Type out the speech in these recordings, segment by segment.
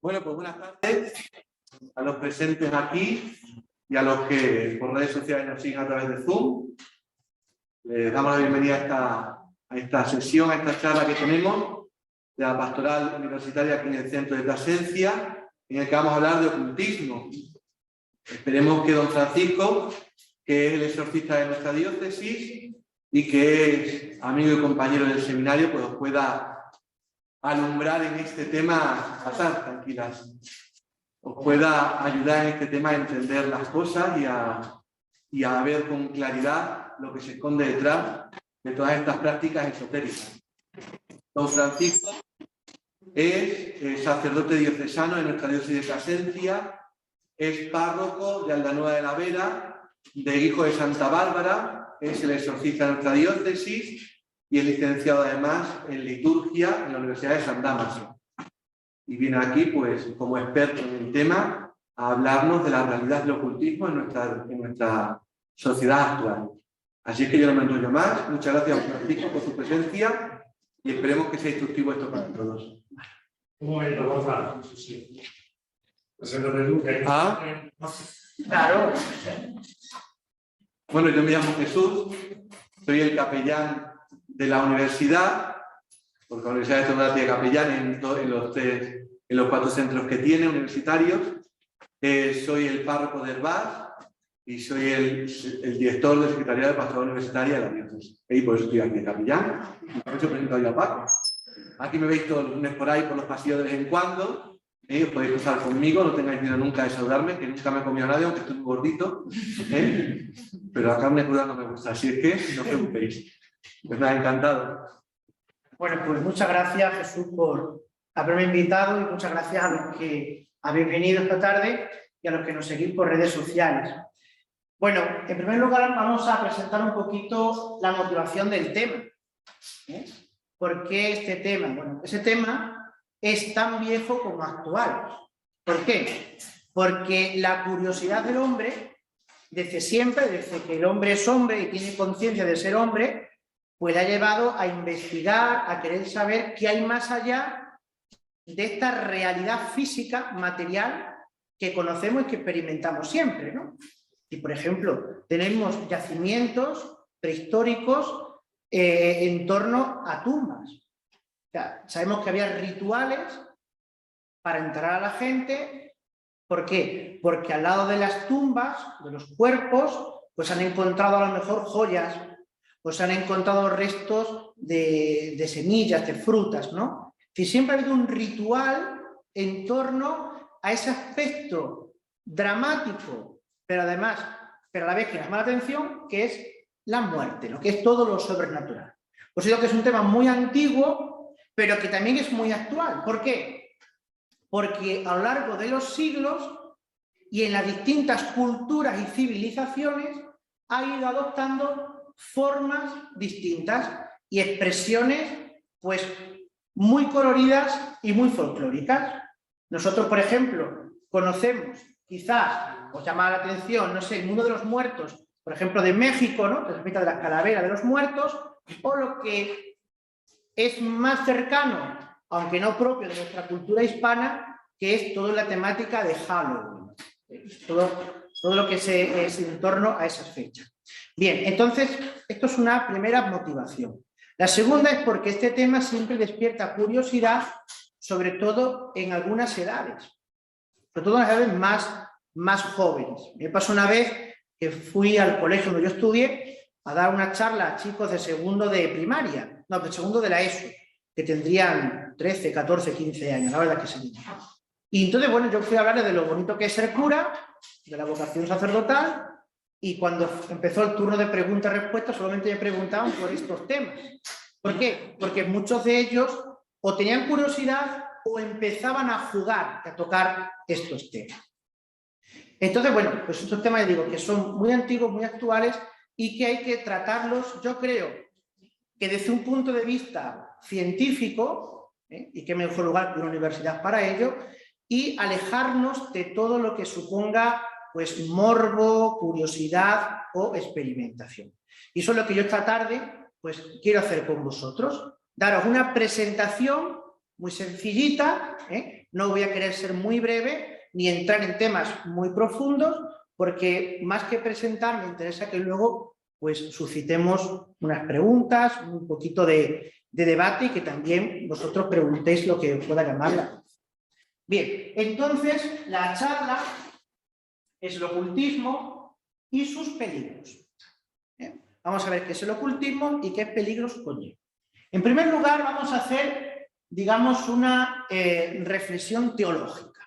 Bueno, pues buenas tardes a los presentes aquí y a los que por redes sociales nos siguen a través de Zoom. Les damos la bienvenida a esta sesión, a esta charla que tenemos de la Pastoral Universitaria aquí en el Centro de Plasencia, en el que vamos a hablar de ocultismo. Esperemos que don Francisco, que es el exorcista de nuestra diócesis y que es amigo y compañero del seminario, pues os pueda alumbrar en este tema, pasad tranquilas, os pueda ayudar en este tema a entender las cosas y a ver con claridad lo que se esconde detrás de todas estas prácticas esotéricas. Don Francisco es sacerdote diocesano de nuestra diócesis de Plasencia, es párroco de Aldanueva de la Vera, de Hijo de Santa Bárbara, es el exorcista de nuestra diócesis y es licenciado además en liturgia en la Universidad de San Dámaso. Y viene aquí, pues, como experto en el tema, a hablarnos de la realidad del ocultismo en nuestra sociedad actual. Así es que yo no me enrollo más. Muchas gracias, Francisco, por su presencia y esperemos que sea instructivo esto para todos. Un momento, por favor. Se lo reduje. Claro. Bueno, yo me llamo Jesús, soy el capellán de la universidad, porque la universidad de Torre tiene capellán en los 4 centros que tiene universitarios. Soy el párroco del BAS y soy el director del secretariado de Pastoral Universitaria de la diócesis. Y por eso estoy aquí de capellán, y por eso presento a Paco. Aquí me veis todos los lunes por ahí, por los pasillos de vez en cuando. Os podéis cruzar conmigo, no tengáis miedo nunca de saludarme, que nunca me he comido a nadie, aunque estoy muy gordito. Pero la carne cruda no me gusta, así es que no os preocupéis. Pues nada, encantado. Bueno, pues muchas gracias, Jesús, por haberme invitado y muchas gracias a los que habéis venido esta tarde y a los que nos seguís por redes sociales. Bueno, en primer lugar vamos a presentar un poquito la motivación del tema. ¿Por qué este tema? Bueno, ese tema es tan viejo como actual. ¿Por qué? Porque la curiosidad del hombre, desde siempre, desde que el hombre es hombre y tiene conciencia de ser hombre, pues le ha llevado a investigar, a querer saber qué hay más allá de esta realidad física, material, que conocemos y que experimentamos siempre, ¿no? Y, por ejemplo, tenemos yacimientos prehistóricos en torno a tumbas. O sea, sabemos que había rituales para entrar a la gente. ¿Por qué? Porque al lado de las tumbas, de los cuerpos, pues han encontrado a lo mejor joyas, pues han encontrado restos de semillas, de frutas, ¿no? Y siempre ha habido un ritual en torno a ese aspecto dramático, pero a la vez que llama la atención, que es la muerte, lo que es todo lo sobrenatural. Os digo que es un tema muy antiguo, pero que también es muy actual. ¿Por qué? Porque a lo largo de los siglos y en las distintas culturas y civilizaciones ha ido adoptando formas distintas y expresiones pues muy coloridas y muy folclóricas. Nosotros, por ejemplo, conocemos, quizás os llama la atención, no sé, el mundo de los muertos, por ejemplo, de México, ¿no? Que se trata de la calavera de los muertos, o lo que es más cercano, aunque no propio de nuestra cultura hispana, que es toda la temática de Halloween, todo lo que es en torno a esas fechas. Bien, entonces, esto es una primera motivación. La segunda es porque este tema siempre despierta curiosidad, sobre todo en algunas edades, sobre todo en las edades más jóvenes. Me pasó una vez que fui al colegio donde yo estudié a dar una charla a chicos de segundo de primaria, no, de segundo de la ESO, que tendrían 13, 14, 15 años, la verdad que sí. Y entonces, bueno, yo fui a hablarles de lo bonito que es ser cura, de la vocación sacerdotal, y cuando empezó el turno de preguntas-respuestas solamente me preguntaban por estos temas. ¿Por qué? Porque muchos de ellos o tenían curiosidad o empezaban a jugar, a tocar estos temas. Entonces, bueno, pues estos temas, ya digo, que son muy antiguos, muy actuales y que hay que tratarlos, yo creo, que desde un punto de vista científico, y qué mejor lugar que una universidad para ello, y alejarnos de todo lo que suponga pues morbo, curiosidad o experimentación. Y eso es lo que yo esta tarde pues quiero hacer con vosotros, daros una presentación muy sencillita, no voy a querer ser muy breve ni entrar en temas muy profundos, porque más que presentar me interesa que luego pues suscitemos unas preguntas, un poquito de debate y que también vosotros preguntéis lo que pueda llamar la atención. Bien, entonces la charla es el ocultismo y sus peligros. Vamos a ver qué es el ocultismo y qué peligros conlleva. En primer lugar, vamos a hacer, digamos, una reflexión teológica.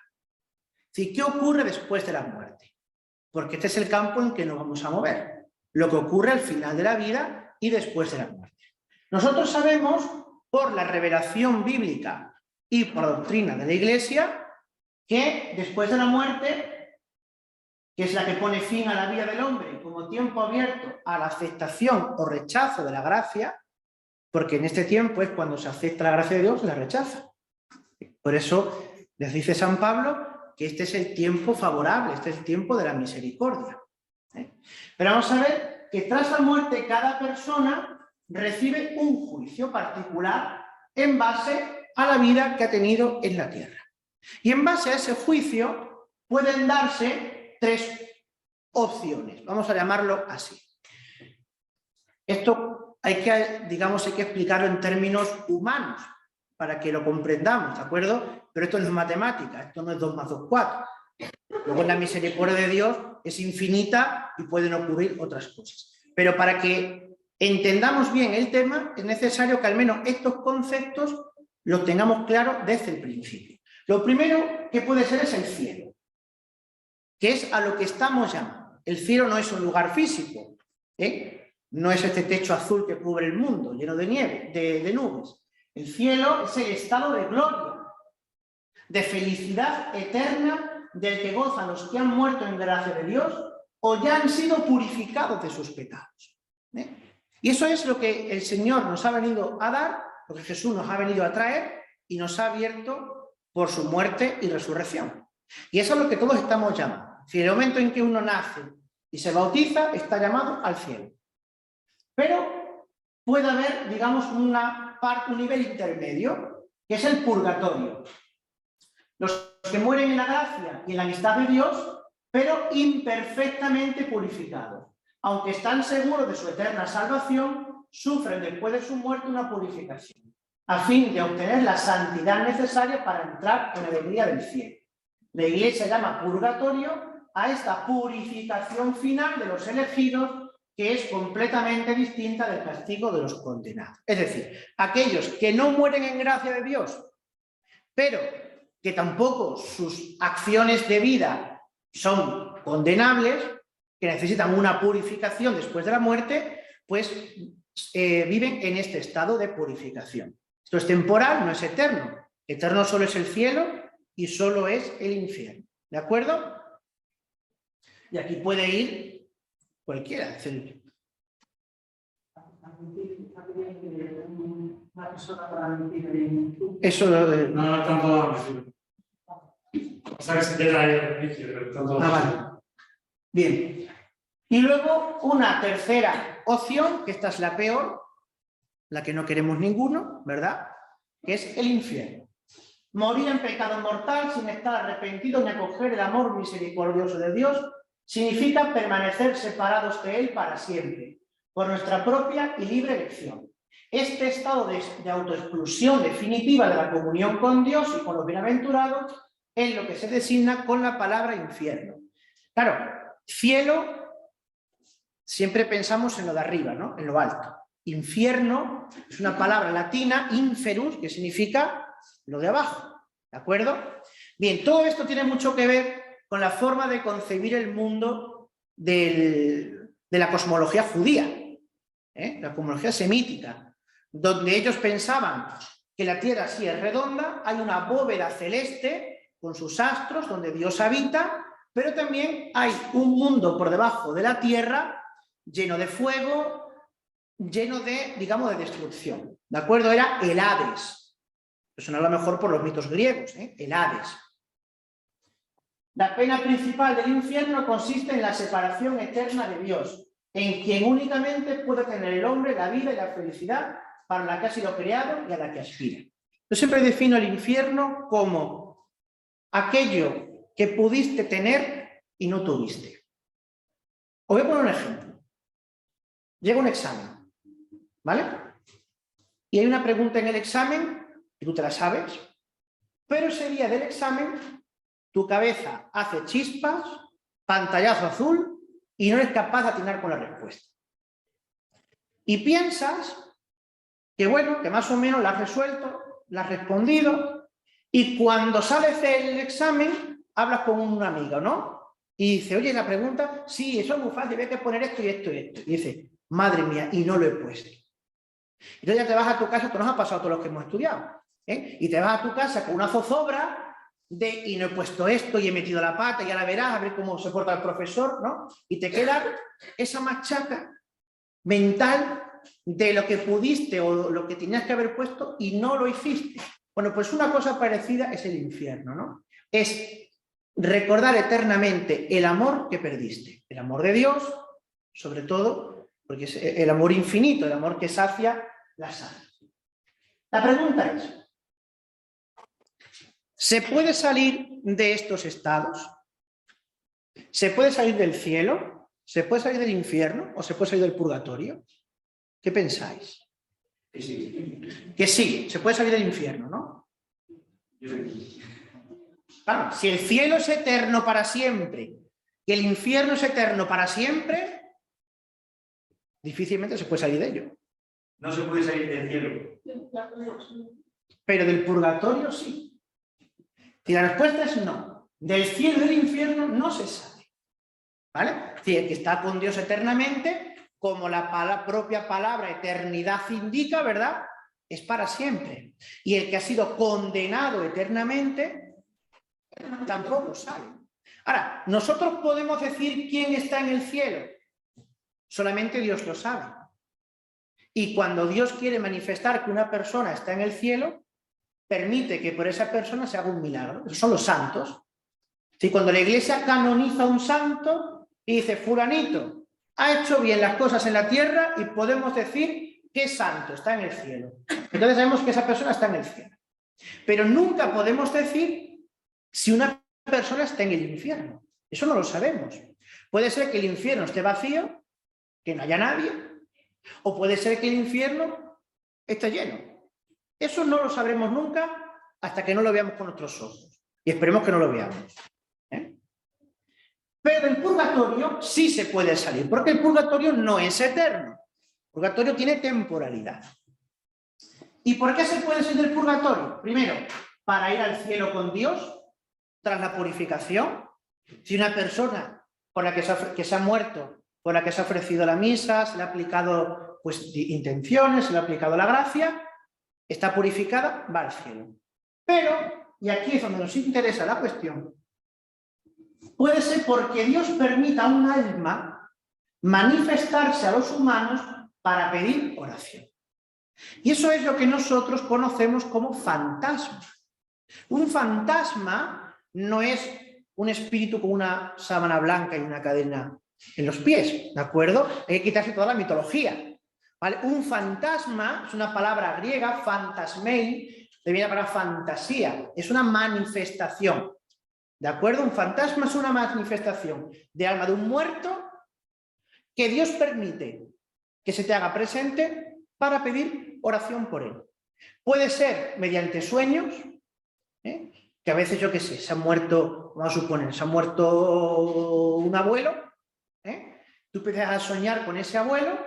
Es decir, ¿qué ocurre después de la muerte? Porque este es el campo en que nos vamos a mover. Lo que ocurre al final de la vida y después de la muerte. Nosotros sabemos, por la revelación bíblica y por la doctrina de la Iglesia, que después de la muerte, que es la que pone fin a la vida del hombre como tiempo abierto a la aceptación o rechazo de la gracia, porque en este tiempo es cuando se acepta la gracia de Dios, la rechaza. Por eso les dice San Pablo que este es el tiempo favorable, este es el tiempo de la misericordia. Pero vamos a ver que tras la muerte cada persona recibe un juicio particular en base a la vida que ha tenido en la tierra. Y en base a ese juicio pueden darse tres opciones, vamos a llamarlo así. Esto hay que explicarlo en términos humanos para que lo comprendamos, ¿de acuerdo? Pero esto no es matemática, esto no es 2 más 2, 4. Luego la misericordia de Dios es infinita y pueden ocurrir otras cosas. Pero para que entendamos bien el tema es necesario que al menos estos conceptos los tengamos claros desde el principio. Lo primero que puede ser es el cielo, que es a lo que estamos llamando. El cielo no es un lugar físico, no es este techo azul que cubre el mundo, lleno de nieve, de nubes. El cielo es el estado de gloria, de felicidad eterna del que gozan los que han muerto en gracia de Dios o ya han sido purificados de sus pecados. Y eso es lo que el Señor nos ha venido a dar, lo que Jesús nos ha venido a traer y nos ha abierto por su muerte y resurrección. Y eso es lo que todos estamos llamando. Si en el momento en que uno nace y se bautiza, está llamado al cielo. Pero puede haber, digamos, un nivel intermedio, que es el purgatorio. Los que mueren en la gracia y en la amistad de Dios, pero imperfectamente purificados. Aunque están seguros de su eterna salvación, sufren después de su muerte una purificación, a fin de obtener la santidad necesaria para entrar en la alegría del cielo. La Iglesia llama purgatorio a esta purificación final de los elegidos, que es completamente distinta del castigo de los condenados. Es decir, aquellos que no mueren en gracia de Dios, pero que tampoco sus acciones de vida son condenables, que necesitan una purificación después de la muerte, pues viven en este estado de purificación. Esto es temporal, no es eterno. Eterno solo es el cielo y solo es el infierno. ¿De acuerdo? Y aquí puede ir cualquiera. Eso no tanto. O sea, que se queda ahí al inicio, pero tanto. Vale. Bien. Y luego una tercera opción, que esta es la peor, la que no queremos ninguno, ¿verdad? Que es el infierno. Morir en pecado mortal sin estar arrepentido ni acoger el amor misericordioso de Dios significa permanecer separados de Él para siempre, por nuestra propia y libre elección. Este estado de autoexclusión definitiva de la comunión con Dios y con los bienaventurados es lo que se designa con la palabra infierno. Claro, cielo, siempre pensamos en lo de arriba, ¿no? En lo alto. Infierno es una palabra latina, inferus, que significa lo de abajo, ¿de acuerdo? Bien, todo esto tiene mucho que ver con la forma de concebir el mundo de la cosmología judía, la cosmología semítica, donde ellos pensaban que la Tierra sí es redonda, hay una bóveda celeste con sus astros donde Dios habita, pero también hay un mundo por debajo de la Tierra lleno de fuego, lleno de, digamos, de destrucción. ¿De acuerdo? Era el Hades. Eso a lo mejor por los mitos griegos, el Hades. La pena principal del infierno consiste en la separación eterna de Dios, en quien únicamente puede tener el hombre la vida y la felicidad para la que ha sido creado y a la que aspira. Yo siempre defino el infierno como aquello que pudiste tener y no tuviste. Os voy a poner un ejemplo. Llega un examen, ¿vale? Y hay una pregunta en el examen, y tú te la sabes, pero ese día del examen tu cabeza hace chispas, pantallazo azul, y no eres capaz de atinar con la respuesta. Y piensas que bueno, que más o menos la has resuelto, la has respondido, y cuando sales del examen hablas con una amiga, ¿no? Y dice, oye, la pregunta, sí, eso es muy fácil, hay que poner esto y esto y esto. Y dice, madre mía, y no lo he puesto. Entonces ya te vas a tu casa, esto nos ha pasado a todos los que hemos estudiado, ¿eh? Y te vas a tu casa con una zozobra de, y no he puesto esto y he metido la pata y ahora verás, a ver cómo se porta el profesor, ¿no? Y te queda esa machaca mental de lo que pudiste o lo que tenías que haber puesto y no lo hiciste. Bueno, pues una cosa parecida es el infierno, ¿no? Es recordar eternamente el amor que perdiste, el amor de Dios, sobre todo, porque es el amor infinito, el amor que sacia las almas. La pregunta es, ¿se puede salir de estos estados? ¿Se puede salir del cielo? ¿Se puede salir del infierno? ¿O se puede salir del purgatorio? ¿Qué pensáis? Que sí, se puede salir del infierno, ¿no? Claro, si el cielo es eterno para siempre y el infierno es eterno para siempre, difícilmente se puede salir de ello. No se puede salir del cielo. Pero del purgatorio sí. Y la respuesta es no. Del cielo y del infierno no se sale. ¿Vale? Es decir, el que está con Dios eternamente, como la propia palabra eternidad indica, ¿verdad? Es para siempre. Y el que ha sido condenado eternamente tampoco sale. Ahora, nosotros podemos decir quién está en el cielo. Solamente Dios lo sabe. Y cuando Dios quiere manifestar que una persona está en el cielo, permite que por esa persona se haga un milagro. Esos son los santos. Si cuando la Iglesia canoniza a un santo y dice, fulanito, ha hecho bien las cosas en la tierra y podemos decir que es santo, está en el cielo. Entonces sabemos que esa persona está en el cielo. Pero nunca podemos decir si una persona está en el infierno. Eso no lo sabemos. Puede ser que el infierno esté vacío, que no haya nadie, o puede ser que el infierno esté lleno. Eso no lo sabremos nunca hasta que no lo veamos con nuestros ojos. Y esperemos que no lo veamos. Pero el purgatorio sí se puede salir, porque el purgatorio no es eterno. El purgatorio tiene temporalidad. ¿Y por qué se puede salir del purgatorio? Primero, para ir al cielo con Dios, tras la purificación. Si una persona por la que se ha muerto, por la que se ha ofrecido la misa, se le ha aplicado pues, intenciones, se le ha aplicado la gracia, está purificada, va al cielo. Pero, y aquí es donde nos interesa la cuestión, puede ser porque Dios permita a un alma manifestarse a los humanos para pedir oración. Y eso es lo que nosotros conocemos como fantasma. Un fantasma no es un espíritu con una sábana blanca y una cadena en los pies, ¿de acuerdo? Hay que quitarse toda la mitología, ¿vale? Un fantasma es una palabra griega, fantasmei, de viene la palabra fantasía, es una manifestación, ¿de acuerdo? Un fantasma es una manifestación de alma de un muerto que Dios permite que se te haga presente para pedir oración por él. Puede ser mediante sueños, que a veces, yo qué sé, se ha muerto, vamos a suponer, se ha muerto un abuelo, tú empiezas a soñar con ese abuelo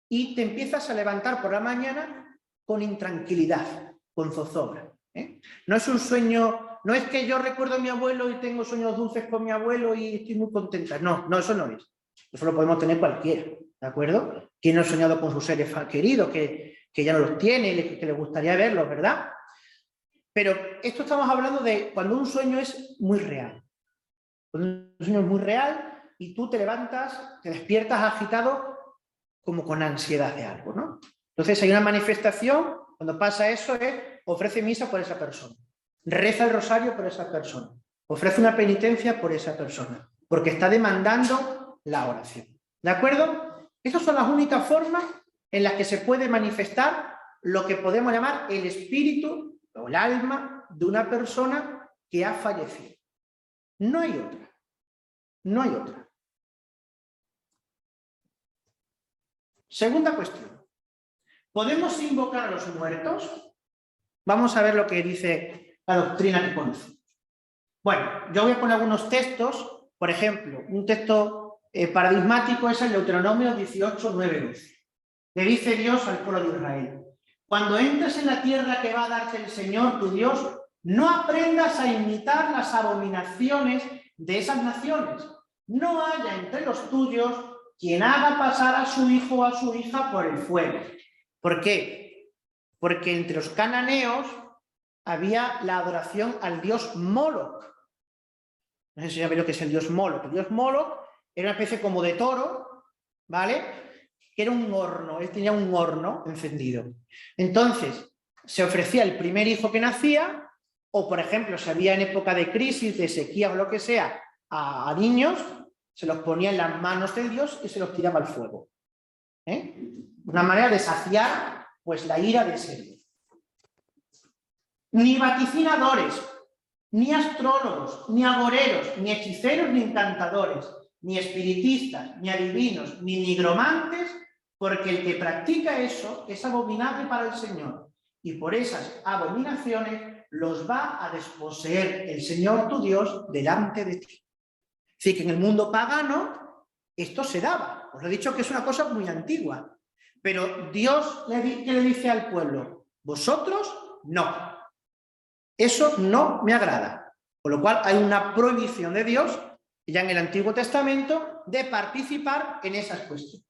y te empiezas a levantar por la mañana con intranquilidad, con zozobra. No es un sueño, no es que yo recuerdo a mi abuelo y tengo sueños dulces con mi abuelo y estoy muy contenta. No, eso no es. Eso lo podemos tener cualquiera, ¿de acuerdo? ¿Quién no ha soñado con sus seres queridos que ya no los tiene y que le gustaría verlos, ¿verdad? Pero esto estamos hablando de cuando un sueño es muy real. Cuando un sueño es muy real y tú te levantas, te despiertas agitado como con ansiedad de algo, ¿no? Entonces hay una manifestación, cuando pasa eso es, ofrece misa por esa persona, reza el rosario por esa persona, ofrece una penitencia por esa persona, porque está demandando la oración. ¿De acuerdo? Esas son las únicas formas en las que se puede manifestar lo que podemos llamar el espíritu o el alma de una persona que ha fallecido. No hay otra. No hay otra. Segunda cuestión. ¿Podemos invocar a los muertos? Vamos a ver lo que dice la doctrina que conocemos. Bueno, yo voy a poner algunos textos. Por ejemplo, un texto paradigmático es el Deuteronomio 18, 9, 12. Le dice Dios al pueblo de Israel: cuando entres en la tierra que va a darte el Señor tu Dios, no aprendas a imitar las abominaciones de esas naciones. No haya entre los tuyos quien haga pasar a su hijo o a su hija por el fuego. ¿Por qué? Porque entre los cananeos había la adoración al dios Moloch. No sé si sabéis lo que es el dios Moloch. El dios Moloch era una especie como de toro, ¿vale? Que era un horno, él tenía un horno encendido. Entonces, se ofrecía el primer hijo que nacía, o por ejemplo, si había en época de crisis, de sequía o lo que sea, a niños, se los ponía en las manos del dios y se los tiraba al fuego. Una manera de saciar pues la ira de ese dios. Ni vaticinadores, ni astrólogos, ni agoreros, ni hechiceros, ni encantadores, ni espiritistas, ni adivinos, ni nigromantes, porque el que practica eso es abominable para el Señor, y por esas abominaciones los va a desposeer el Señor tu Dios delante de ti. Es decir, que en el mundo pagano esto se daba. Os he dicho que es una cosa muy antigua, pero Dios ¿qué le dice al pueblo? Vosotros no. Eso no me agrada. Con lo cual hay una prohibición de Dios, ya en el Antiguo Testamento, de participar en esas cuestiones.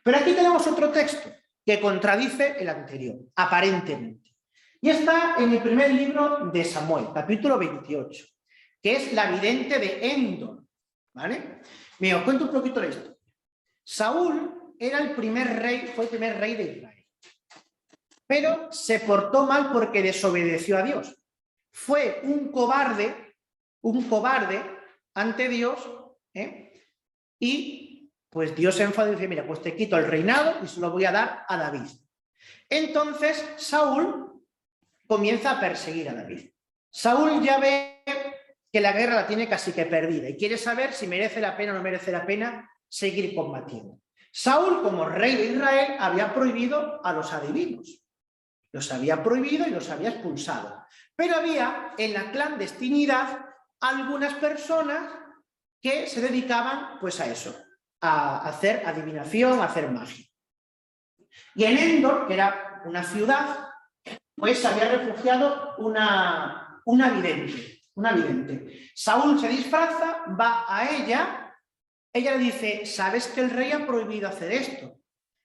Pero aquí tenemos otro texto que contradice el anterior, aparentemente. Y está en el primer libro de Samuel, capítulo 28, que es la vidente de Endor, ¿vale? Mira, os cuento un poquito de esto. Saúl era el primer rey, fue el primer rey de Israel. Pero se portó mal porque desobedeció a Dios. Fue un cobarde ante Dios, y pues Dios se enfadó y dice: mira, pues te quito el reinado y se lo voy a dar a David. Entonces Saúl comienza a perseguir a David. Saúl ya ve que la guerra la tiene casi que perdida y quiere saber si merece la pena o no merece la pena seguir combatiendo. Saúl, como rey de Israel, había prohibido a los adivinos. Los había prohibido y los había expulsado. Pero había en la clandestinidad algunas personas que se dedicaban pues a eso, a hacer adivinación, a hacer magia. Y en Endor, que era una ciudad, pues se había refugiado una vidente. Saúl se disfraza, va a ella le dice: ¿sabes que el rey ha prohibido hacer esto?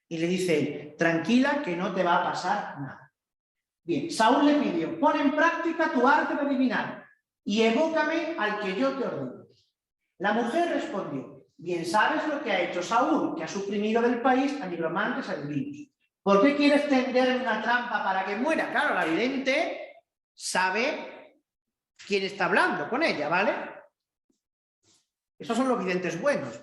Y le dice: tranquila, que no te va a pasar nada. Bien, Saúl le pidió: pon en práctica tu arte de adivinar y evócame al que yo te ordeno. La mujer respondió: bien sabes lo que ha hecho Saúl, que ha suprimido del país a nigromantes y adivinos. ¿Por qué quieres tender una trampa para que muera? Claro, la vidente sabe quién está hablando con ella, ¿vale? Esos son los videntes buenos,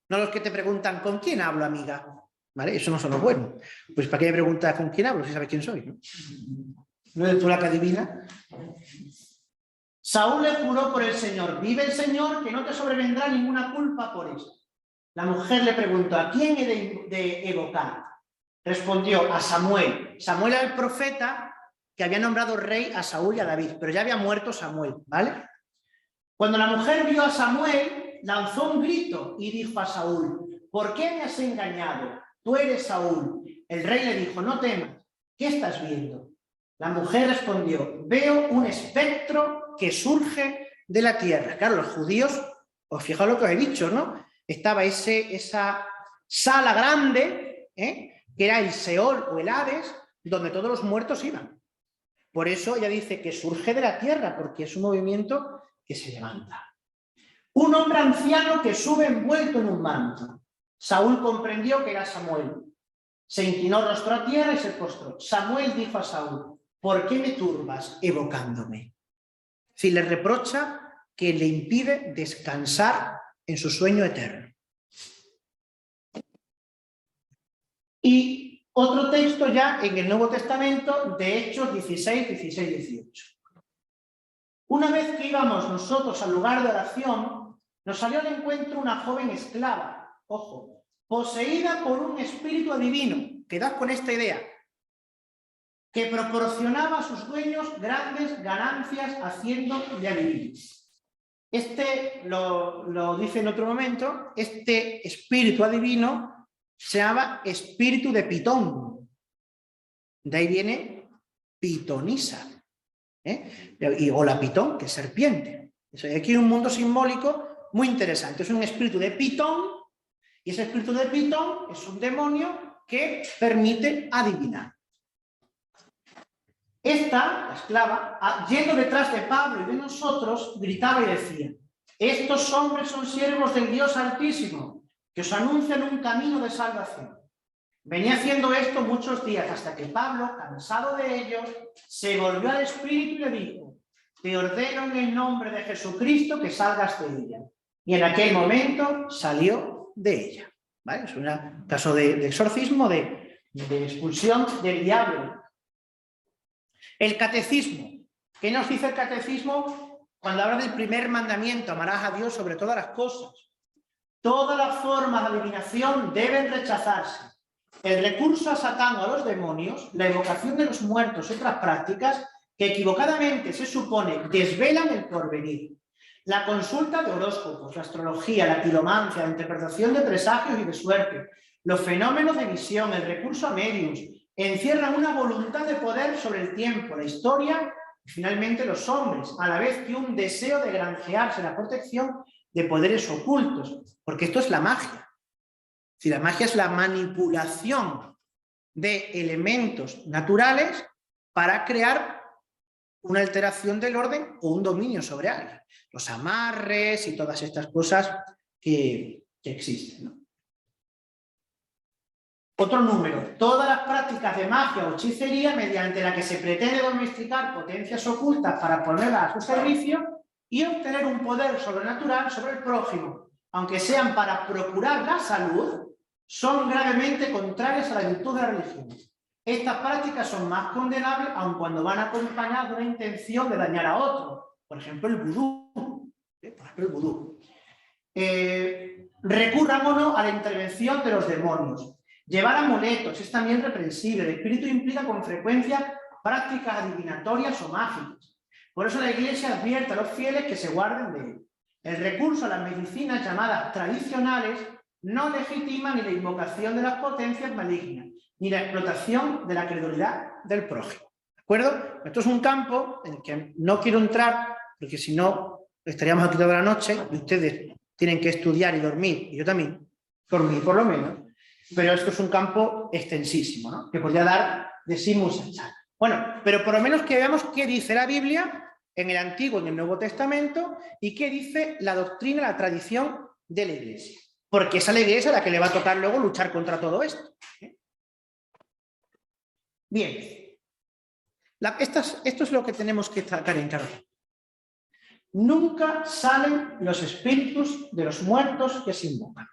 no los que te preguntan: ¿con quién hablo, amiga? ¿Vale? Eso no son los buenos. Pues ¿para qué me preguntas con quién hablo si sabes quién soy? ¿No eres tú la que adivina? Saúl le juró por el Señor: vive el Señor, que no te sobrevendrá ninguna culpa por eso. La mujer le preguntó: ¿a quién he de evocar? Respondió: a Samuel. Samuel era el profeta que había nombrado rey a Saúl y a David, pero ya había muerto Samuel, ¿vale? Cuando la mujer vio a Samuel, lanzó un grito y dijo a Saúl: ¿por qué me has engañado? Tú eres Saúl. El rey le dijo: no temas, ¿qué estás viendo? La mujer respondió: veo un espectro que surge de la tierra. Claro, los judíos, os fijáis lo que os he dicho, ¿no? Estaba esa sala grande, que era el Seol o el Hades, donde todos los muertos iban. Por eso ella dice que surge de la tierra, porque es un movimiento que se levanta. Un hombre anciano que sube envuelto en un manto. Saúl comprendió que era Samuel. Se inclinó rostro a tierra y se postró. Samuel dijo a Saúl: ¿por qué me turbas evocándome? Si le reprocha que le impide descansar en su sueño eterno. Y otro texto ya en el Nuevo Testamento, de Hechos 16, 16, 18. Una vez que íbamos nosotros al lugar de oración, nos salió al encuentro una joven esclava, ojo, poseída por un espíritu adivino, quedad con esta idea, que proporcionaba a sus dueños grandes ganancias haciendo de adivinos. Lo dice en otro momento, este espíritu adivino se llama espíritu de Pitón. De ahí viene pitonisa, o la pitón, que es serpiente. Aquí hay un mundo simbólico muy interesante. Es un espíritu de Pitón, y ese espíritu de Pitón es un demonio que permite adivinar. Esta, la esclava, yendo detrás de Pablo y de nosotros, gritaba y decía: estos hombres son siervos del Dios Altísimo, que os anuncian un camino de salvación. Venía haciendo esto muchos días, hasta que Pablo, cansado de ellos, se volvió al Espíritu y le dijo: te ordeno en el nombre de Jesucristo que salgas de ella. Y en aquel momento salió de ella. ¿Vale? Es un caso de exorcismo, de expulsión del diablo. El catecismo. ¿Qué nos dice el catecismo cuando habla del primer mandamiento? Amarás a Dios sobre todas las cosas. Todas las formas de adivinación deben rechazarse. El recurso a Satán o a los demonios, la evocación de los muertos y otras prácticas que equivocadamente se supone desvelan el porvenir. La consulta de horóscopos, la astrología, la quiromancia, la interpretación de presagios y de suerte, los fenómenos de visión, el recurso a medios, encierran una voluntad de poder sobre el tiempo, la historia y finalmente los hombres, a la vez que un deseo de granjearse la protección de poderes ocultos, porque esto es la magia. Si la magia es la manipulación de elementos naturales para crear una alteración del orden o un dominio sobre alguien. Los amarres y todas estas cosas que existen, ¿no? Otro número, todas las prácticas de magia o hechicería mediante la que se pretende domesticar potencias ocultas para ponerlas a su servicio y obtener un poder sobrenatural sobre el prójimo, aunque sean para procurar la salud, son gravemente contrarias a la virtud de la religión. Estas prácticas son más condenables aun cuando van acompañadas de una intención de dañar a otro. Por ejemplo, el vudú. Recurrámonos a la intervención de los demonios. Llevar amuletos es también reprensible. El espíritu implica con frecuencia prácticas adivinatorias o mágicas. Por eso la Iglesia advierte a los fieles que se guarden de él. El recurso a las medicinas llamadas tradicionales no legitima ni la invocación de las potencias malignas, ni la explotación de la credulidad del prójimo. ¿De acuerdo? Esto es un campo en el que no quiero entrar, porque si no estaríamos aquí toda la noche y ustedes tienen que estudiar y dormir, y yo también, dormir por lo menos, pero esto es un campo extensísimo, ¿no? Que podría dar de sí mucha charla. Bueno, pero por lo menos que veamos qué dice la Biblia en el Antiguo y en el Nuevo Testamento y qué dice la doctrina, la tradición de la Iglesia. Porque esa es la Iglesia a la que le va a tocar luego luchar contra todo esto. Bien. Esto es lo que tenemos que sacar en claro. Nunca salen los espíritus de los muertos que se invocan,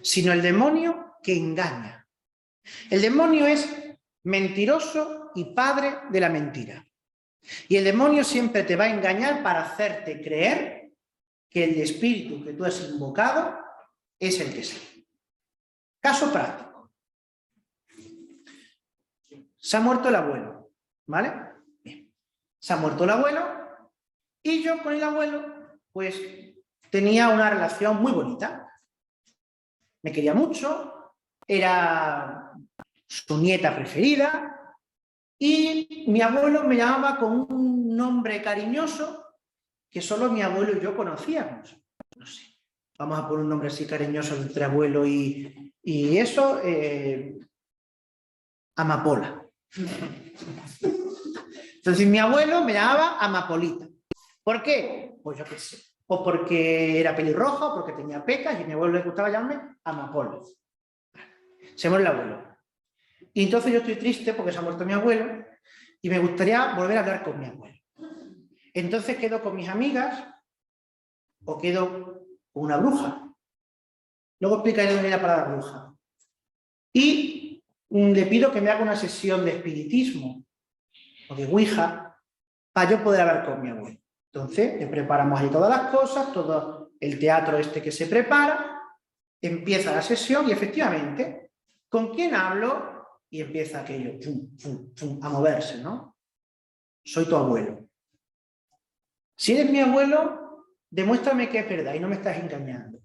sino el demonio que engaña. El demonio es mentiroso y padre de la mentira. Y el demonio siempre te va a engañar para hacerte creer que el espíritu que tú has invocado es el que es. Caso práctico. Se ha muerto el abuelo, ¿vale? Bien. Se ha muerto el abuelo y yo con el abuelo pues tenía una relación muy bonita. Me quería mucho, era su nieta preferida y mi abuelo me llamaba con un nombre cariñoso que solo mi abuelo y yo conocíamos. No sé, vamos a poner un nombre así cariñoso entre abuelo y eso, Amapola. Entonces mi abuelo me llamaba Amapolita. ¿Por qué? Pues yo qué sé. O porque era pelirroja, o porque tenía pecas, y a mi abuelo le gustaba llamarme Amapola. Se muere el abuelo. Y entonces yo estoy triste porque se ha muerto mi abuelo y me gustaría volver a hablar con mi abuelo. Entonces quedo con mis amigas o quedo con una bruja. Luego explicaré dónde viene la palabra bruja. Y le pido que me haga una sesión de espiritismo o de ouija para yo poder hablar con mi abuelo. Entonces, le preparamos ahí todas las cosas, todo el teatro este que se prepara, empieza la sesión y efectivamente, ¿con quién hablo? Y empieza aquello, a moverse, ¿no? Soy tu abuelo. Si eres mi abuelo, demuéstrame que es verdad y no me estás engañando.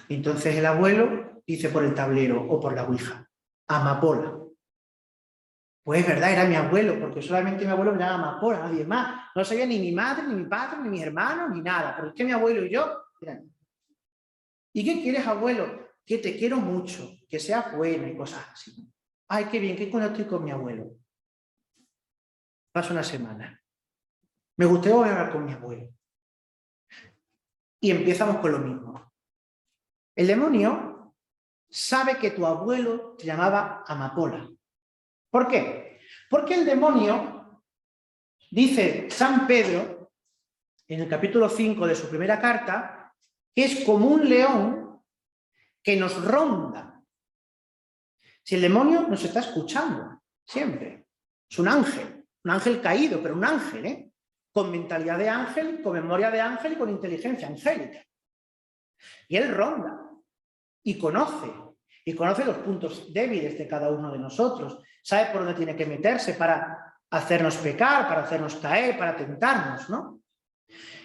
Entonces el abuelo dice por el tablero o por la ouija, Amapola. Pues es verdad, era mi abuelo, porque solamente mi abuelo me llama Amapola, nadie más. No sabía ni mi madre, ni mi padre, ni mis hermanos, ni nada. Pero es que mi abuelo y yo... ¿Y qué quieres, abuelo? Que te quiero mucho, que seas bueno y cosas así. Ay, qué bien, que cuando estoy con mi abuelo. Paso una semana. Me gustaría volver a hablar con mi abuelo. Y empezamos con lo mismo. El demonio sabe que tu abuelo te llamaba Amapola. ¿Por qué? Porque el demonio, dice San Pedro, en el capítulo 5 de su primera carta, que es como un león que nos ronda. Si el demonio nos está escuchando, siempre. Es un ángel caído, pero un ángel, ¿eh? Con mentalidad de ángel, con memoria de ángel y con inteligencia angélica. Y él ronda y conoce los puntos débiles de cada uno de nosotros, sabe por dónde tiene que meterse para hacernos pecar, para hacernos caer, para tentarnos, ¿no?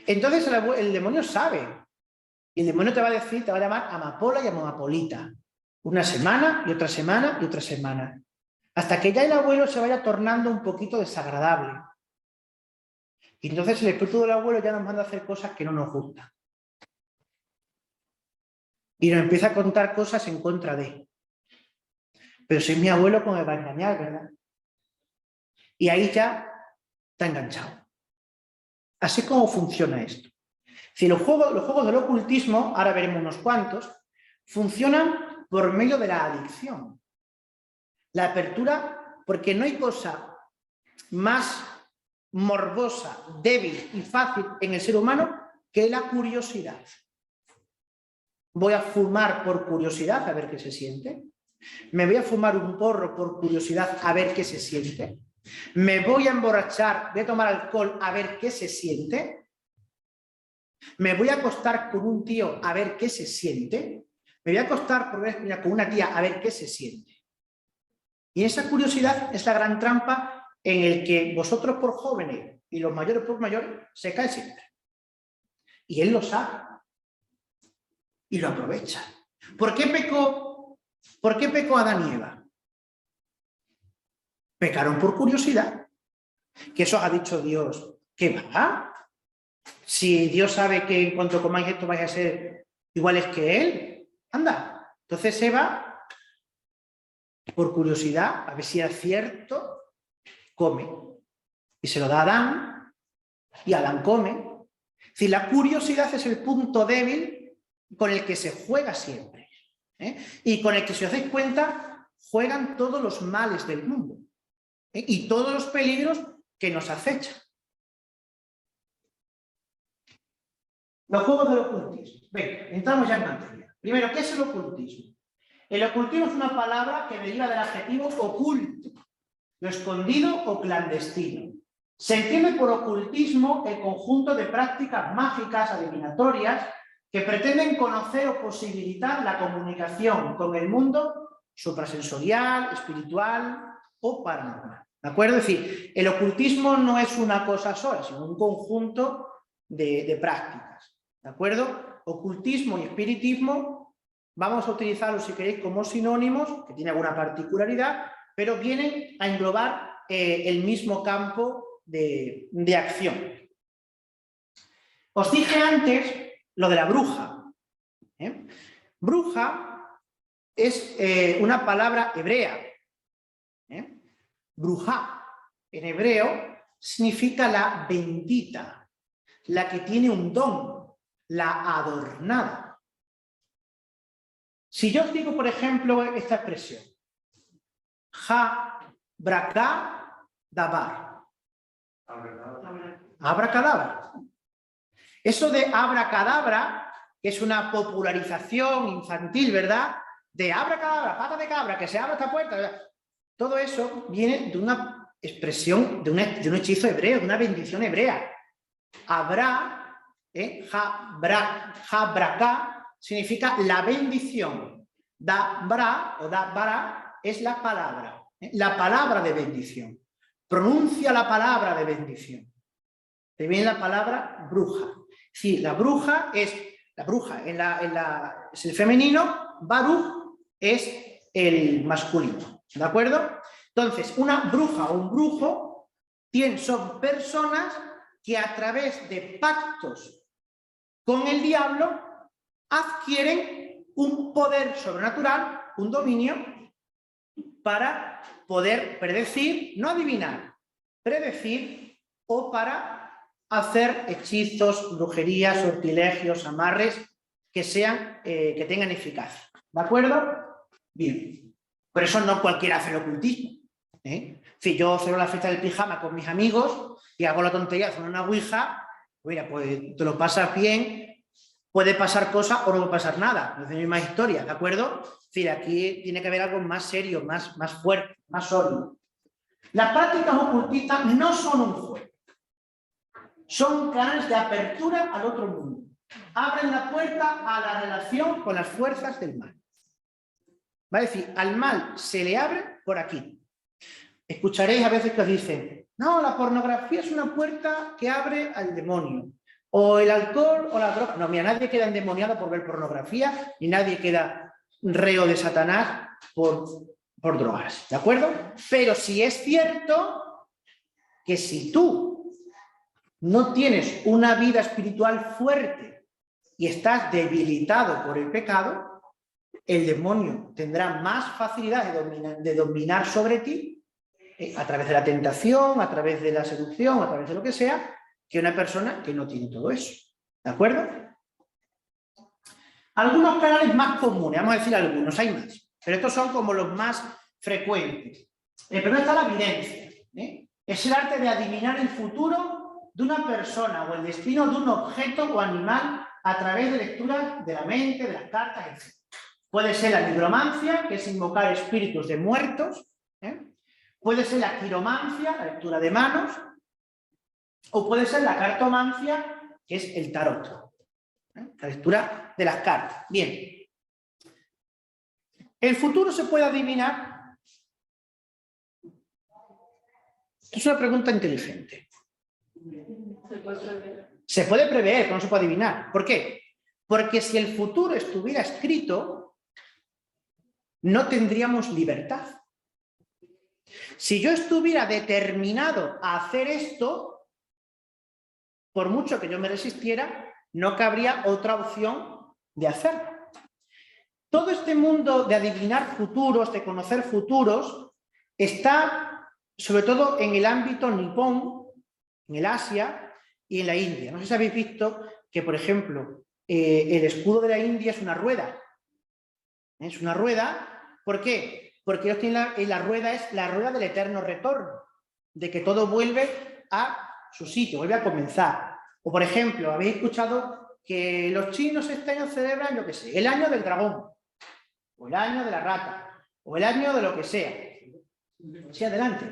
Entonces el demonio sabe, y el demonio te va a decir, te va a llamar Amapola y Amapolita, una semana y otra semana y otra semana, hasta que ya el abuelo se vaya tornando un poquito desagradable. Y entonces el espíritu del abuelo ya nos manda a hacer cosas que no nos gustan. Y nos empieza a contar cosas en contra de. Pero si es mi abuelo, pues me va a engañar, ¿verdad? Y ahí ya está enganchado. Así es como funciona esto. Si los juegos del ocultismo, ahora veremos unos cuantos, funcionan por medio de la adicción. La apertura, porque no hay cosa más morbosa, débil y fácil en el ser humano que la curiosidad. Voy a fumar por curiosidad a ver qué se siente. Me voy a fumar un porro por curiosidad a ver qué se siente. Me voy a emborrachar, voy a tomar alcohol a ver qué se siente. Me voy a acostar con un tío a ver qué se siente. Me voy a acostar por vez con una tía a ver qué se siente. Y esa curiosidad es la gran trampa en el que vosotros por jóvenes y los mayores por mayores se caen siempre. Y él lo sabe. Y lo aprovecha. ¿Por qué pecó Adán y Eva? Pecaron por curiosidad. Que eso ha dicho Dios. ¿Qué va? Si Dios sabe que en cuanto comáis esto vais a ser iguales que Él. Anda. Entonces Eva, por curiosidad, a ver si era cierto, come. Y se lo da a Adán. Y Adán come. Es decir, la curiosidad es el punto débil con el que se juega siempre, ¿eh? Y con el que, si os dais cuenta, juegan todos los males del mundo, ¿eh? Y todos los peligros que nos acechan. Los juegos del ocultismo. Venga, entramos ya en materia. Primero, ¿qué es el ocultismo? El ocultismo es una palabra que deriva del adjetivo oculto, lo escondido o clandestino. Se entiende por ocultismo el conjunto de prácticas mágicas, adivinatorias, que pretenden conocer o posibilitar la comunicación con el mundo suprasensorial, espiritual o paranormal. ¿De acuerdo? Es decir, el ocultismo no es una cosa sola, sino un conjunto de prácticas. ¿De acuerdo? Ocultismo y espiritismo, vamos a utilizarlos si queréis como sinónimos, que tiene alguna particularidad, pero vienen a englobar el mismo campo de acción. Os dije antes lo de la bruja. Bruja es una palabra hebrea. Bruja, en hebreo, significa la bendita, la que tiene un don, la adornada. Si yo os digo, por ejemplo, esta expresión, abracadabar. Abracadabra. Eso de abracadabra, que es una popularización infantil, ¿verdad? De abracadabra, pata de cabra, que se abra esta puerta. ¿Verdad? Todo eso viene de una expresión de un hechizo hebreo, de una bendición hebrea. Habrá, Habraká, significa la bendición. Dabra o Dabbara es la palabra de bendición. Pronuncia la palabra de bendición. Te viene la palabra bruja. Sí, la bruja es el femenino, Baruch es el masculino. ¿De acuerdo? Entonces, una bruja o un brujo son personas que a través de pactos con el diablo adquieren un poder sobrenatural, un dominio, para poder predecir, no adivinar, predecir, o para hacer hechizos, brujerías, sortilegios, amarres que tengan eficacia. ¿De acuerdo? Bien. Por eso no cualquiera hace el ocultismo. Si yo celebro la fiesta del pijama con mis amigos y hago la tontería de hacer una ouija, mira, pues te lo pasas bien, puede pasar cosas o no puede pasar nada. No es la misma historia, ¿de acuerdo? Es decir, aquí tiene que haber algo más serio, más fuerte, más sólido. Las prácticas ocultistas no son un juego. Son canales de apertura al otro mundo. Abren la puerta a la relación con las fuerzas del mal. Va a decir, al mal se le abre por aquí. Escucharéis a veces que os dicen, no, la pornografía es una puerta que abre al demonio. O el alcohol o la droga. No, mira, nadie queda endemoniado por ver pornografía, ni nadie queda reo de Satanás por drogas. ¿De acuerdo? Pero sí es cierto que si tú no tienes una vida espiritual fuerte y estás debilitado por el pecado, el demonio tendrá más facilidad de dominar sobre ti a través de la tentación, a través de la seducción, a través de lo que sea, que una persona que no tiene todo eso. ¿De acuerdo? Algunos canales más comunes, vamos a decir algunos, hay más, pero estos son como los más frecuentes. Primero está la evidencia. Es el arte de adivinar el futuro de una persona o el destino de un objeto o animal a través de lecturas de la mente, de las cartas, etc. Puede ser la nigromancia, que es invocar espíritus de muertos. Puede ser la quiromancia, la lectura de manos. O puede ser la cartomancia, que es el tarot. La lectura de las cartas. Bien. ¿El futuro se puede adivinar? Es una pregunta inteligente. Se puede prever, pero no se puede adivinar. ¿Por qué? Porque si el futuro estuviera escrito, no tendríamos libertad. Si yo estuviera determinado a hacer esto, por mucho que yo me resistiera, no cabría otra opción de hacerlo. Todo este mundo de adivinar futuros, de conocer futuros, está sobre todo en el ámbito nipón, en el Asia y en la India. No sé si habéis visto que, por ejemplo, el escudo de la India es una rueda. Es una rueda, ¿por qué? Porque ellos tienen la rueda es la rueda del eterno retorno, de que todo vuelve a su sitio, vuelve a comenzar. O, por ejemplo, habéis escuchado que los chinos este año celebran, yo qué sé, el año del dragón, o el año de la rata, o el año de lo que sea. Sí, adelante.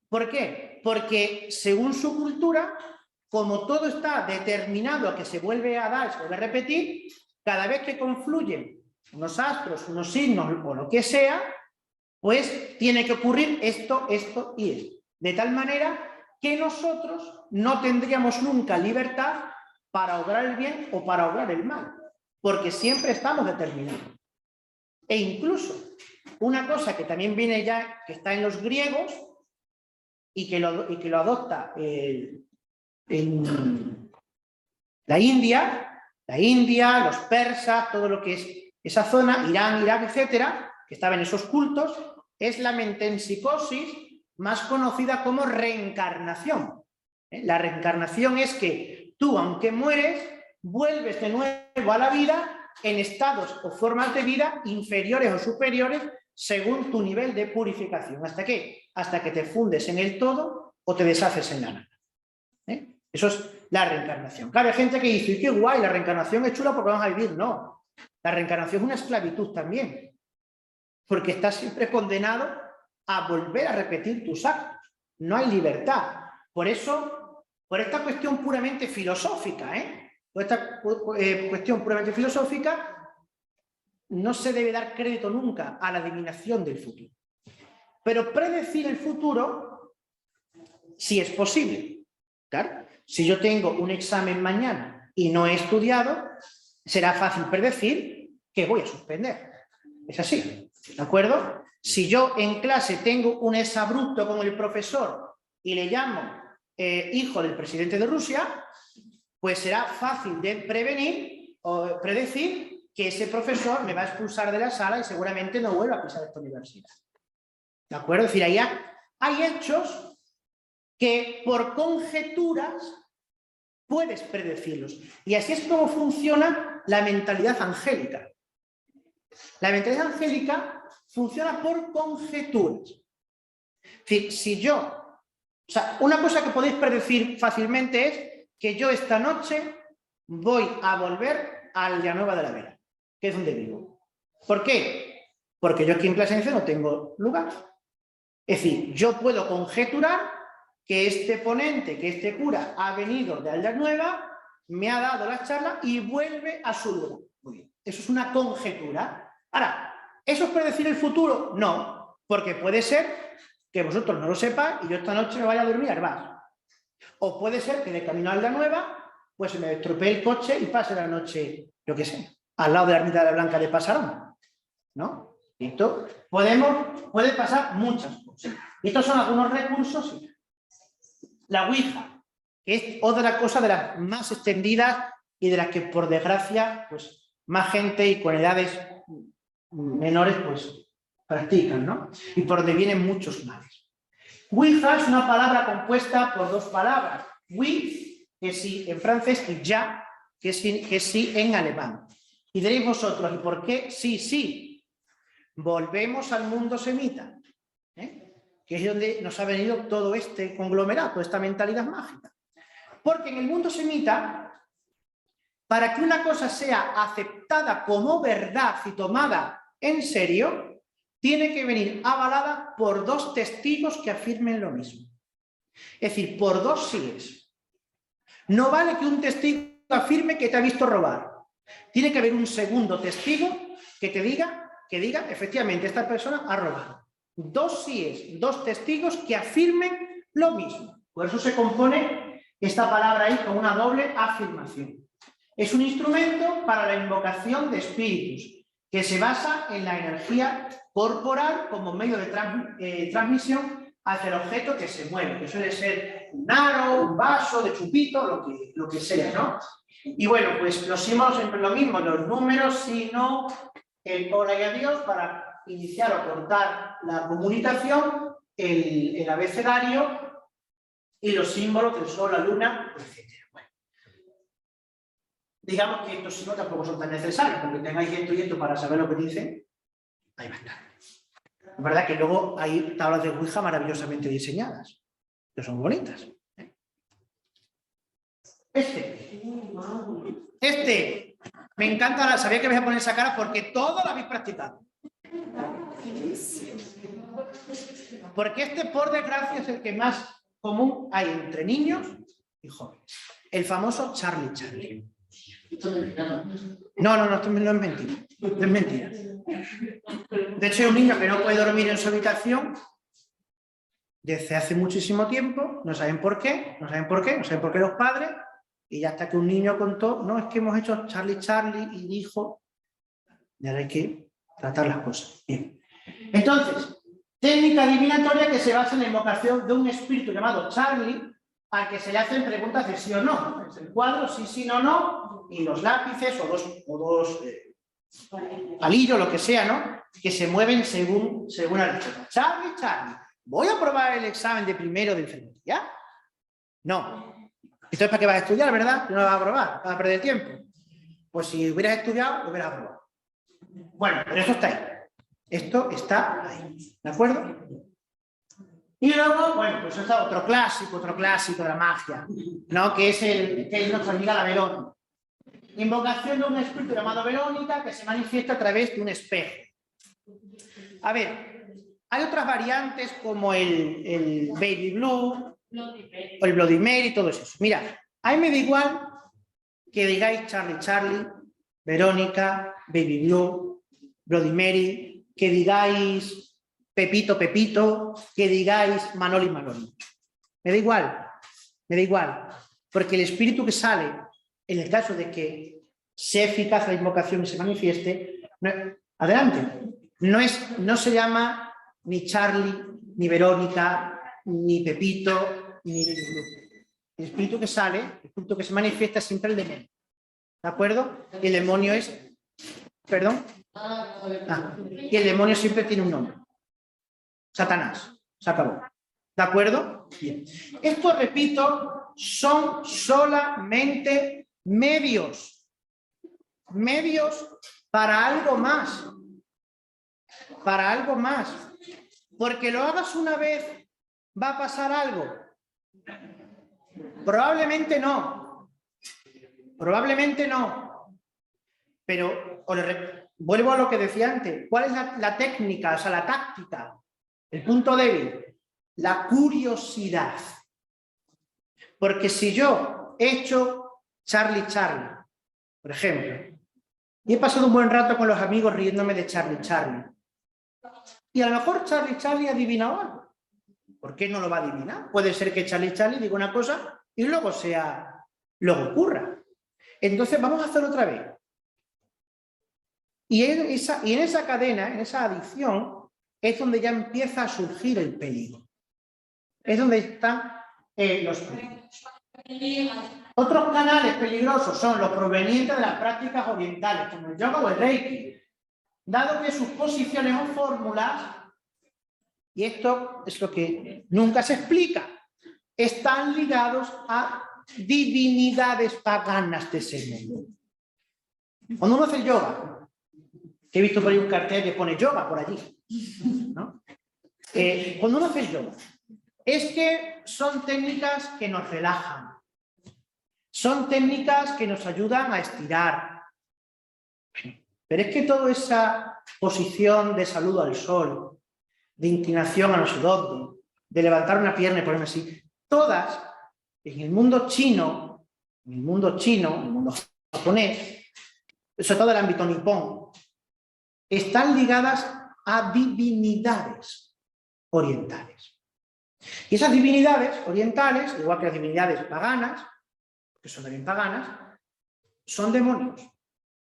¿Por qué? Porque según su cultura, como todo está determinado a que se vuelve a dar, se vuelve a repetir, cada vez que confluyen unos astros, unos signos o lo que sea, pues tiene que ocurrir esto, esto y esto. De tal manera que nosotros no tendríamos nunca libertad para obrar el bien o para obrar el mal, porque siempre estamos determinados. E incluso una cosa que también viene ya, que está en los griegos y que lo adopta en la India, los persas, todo lo que es esa zona, Irán, Irak, etcétera, que estaba en esos cultos, es la metempsicosis, más conocida como reencarnación. La reencarnación es que tú, aunque mueres, vuelves de nuevo a la vida en estados o formas de vida inferiores o superiores según tu nivel de purificación. ¿Hasta qué? Hasta que te fundes en el todo o te deshaces en la nada. Eso es la reencarnación. Claro, hay gente que dice, qué guay, la reencarnación es chula porque vamos a vivir. No, la reencarnación es una esclavitud también, porque estás siempre condenado a volver a repetir tus actos. No hay libertad. Por eso, por esta cuestión puramente filosófica, por esta cuestión puramente filosófica, no se debe dar crédito nunca a la adivinación del futuro. Pero predecir el futuro sí es posible. Claro, si yo tengo un examen mañana y no he estudiado, será fácil predecir que voy a suspender. Es así, ¿de acuerdo? Si yo en clase tengo un exabrupto con el profesor y le llamo hijo del presidente de Rusia, pues será fácil de prevenir o predecir que ese profesor me va a expulsar de la sala y seguramente no vuelva a pisar esta universidad. ¿De acuerdo? Es decir, hay hechos que por conjeturas puedes predecirlos. Y así es como funciona la mentalidad angélica. La mentalidad angélica funciona por conjeturas. Es decir, si yo... O sea, una cosa que podéis predecir fácilmente es que yo esta noche voy a volver a Villanueva de la Vera, que es donde vivo. ¿Por qué? Porque yo aquí en Plasencia no tengo lugar. Es decir, yo puedo conjeturar que este ponente, que este cura ha venido de Aldeanueva, me ha dado la charla y vuelve a su lugar. Muy bien. Eso es una conjetura. Ahora, ¿eso es predecir el futuro? No, porque puede ser que vosotros no lo sepáis y yo esta noche me vaya a dormir a Herbás. O puede ser que de camino a Aldeanueva pues se me estropee el coche y pase la noche, yo qué sé, al lado de la ermita de la Blanca de Pasarón, ¿no? Y esto puede pasar muchas cosas. Y estos son algunos recursos. La Ouija, que es otra cosa de las más extendidas y de las que, por desgracia, pues más gente y con edades menores, pues practican, ¿no? Y por donde vienen muchos males. Ouija es una palabra compuesta por dos palabras. Oui, que sí en francés, y ya, que sí en alemán. Y diréis vosotros, ¿y por qué sí, sí? Volvemos al mundo semita, que es donde nos ha venido todo este conglomerado, esta mentalidad mágica. Porque en el mundo semita, para que una cosa sea aceptada como verdad y tomada en serio, tiene que venir avalada por dos testigos que afirmen lo mismo. Es decir, por dos síes. No vale que un testigo afirme que te ha visto robar. Tiene que haber un segundo testigo que te diga, efectivamente, esta persona ha robado. Dos síes, dos testigos que afirmen lo mismo. Por eso se compone esta palabra ahí con una doble afirmación. Es un instrumento para la invocación de espíritus que se basa en la energía corporal como medio de transmisión hacia el objeto que se mueve, que suele ser un aro, un vaso, de chupito, lo que sea, ¿no? Y bueno, pues los símbolos siempre lo mismo, los números, sino el hola y adiós para iniciar o cortar la comunicación, el abecedario y los símbolos del sol, la luna, etc. Bueno, digamos que estos símbolos tampoco son tan necesarios, porque tengáis esto y esto para saber lo que dicen, ahí va a estar. Es verdad que luego hay tablas de Ouija maravillosamente diseñadas, que son bonitas. Este, me encanta, sabía que vais a poner esa cara porque todo lo habéis practicado. Porque este, por desgracia, es el que más común hay entre niños y jóvenes. El famoso Charlie Charlie. No, esto no es mentira. No es mentira. De hecho, hay un niño que no puede dormir en su habitación desde hace muchísimo tiempo, no saben por qué los padres, y ya hasta que un niño contó, no, es que hemos hecho Charlie Charlie y dijo, y ahora hay que tratar las cosas. Bien. Entonces, técnica adivinatoria que se basa en la invocación de un espíritu llamado Charlie, al que se le hacen preguntas de sí o no. Es el cuadro, sí, no, y los lápices o dos palillos, lo que sea, ¿no? Que se mueven según la respuesta. Charlie, ¿voy a probar el examen de primero de enfermería? No. Entonces, ¿para qué vas a estudiar, verdad? No lo vas a probar, vas a perder tiempo. Pues si hubieras estudiado, lo hubieras aprobado. Bueno, pero esto está ahí. Esto está ahí. ¿De acuerdo? Y luego, bueno, pues está otro clásico de la magia, ¿no? Que es nuestra amiga la Verónica. Invocación de un espíritu llamado Verónica que se manifiesta a través de un espejo. A ver, Hay otras variantes como el Baby Blue, o el Bloody Mary y todo eso. Mira, a mí me da igual que digáis Charlie Charlie, Verónica, Baby Blue, Bloody Mary, que digáis Pepito Pepito, que digáis Manoli Manoli. Me da igual, porque el espíritu que sale, en el caso de que sea eficaz la invocación y se manifieste, adelante, no se llama ni Charlie, ni Verónica, ni Pepito, ni Baby Blue. El espíritu que sale, el espíritu que se manifiesta es siempre el demonio. ¿De acuerdo? Y el demonio es... ¿Perdón? Y el demonio siempre tiene un nombre. Satanás. Se acabó. ¿De acuerdo? Bien. Esto, repito, son solamente medios. Medios para algo más. Para algo más. Porque lo hagas una vez, ¿va a pasar algo? Probablemente no. Probablemente no. Pero vuelvo a lo que decía antes. ¿Cuál es la técnica, o sea, la táctica? El punto débil. La curiosidad. Porque si yo he hecho Charlie Charlie, por ejemplo, y he pasado un buen rato con los amigos riéndome de Charlie Charlie, y a lo mejor Charlie Charlie ha adivinado algo. ¿Por qué no lo va a adivinar? Puede ser que Charlie Charlie diga una cosa y luego ocurra. Entonces vamos a hacerlo otra vez. Y en esa cadena, en esa adicción, es donde ya empieza a surgir el peligro. Es donde están los peligros. Otros canales peligrosos son los provenientes de las prácticas orientales, como el yoga o el reiki, dado que sus posiciones o fórmulas, y esto es lo que nunca se explica, están ligados a divinidades paganas de ese mundo. Cuando uno hace el yoga, que he visto por ahí un cartel que pone yoga por allí, ¿no? Cuando uno hace el yoga, es que son técnicas que nos relajan, son técnicas que nos ayudan a estirar, pero es que toda esa posición de saludo al sol, de inclinación a los sudot, de levantar una pierna y ponerme así, todas en el mundo chino, en el mundo japonés, sobre todo el ámbito nipón, están ligadas a divinidades orientales. Y esas divinidades orientales, igual que las divinidades paganas, que son también paganas, son demonios,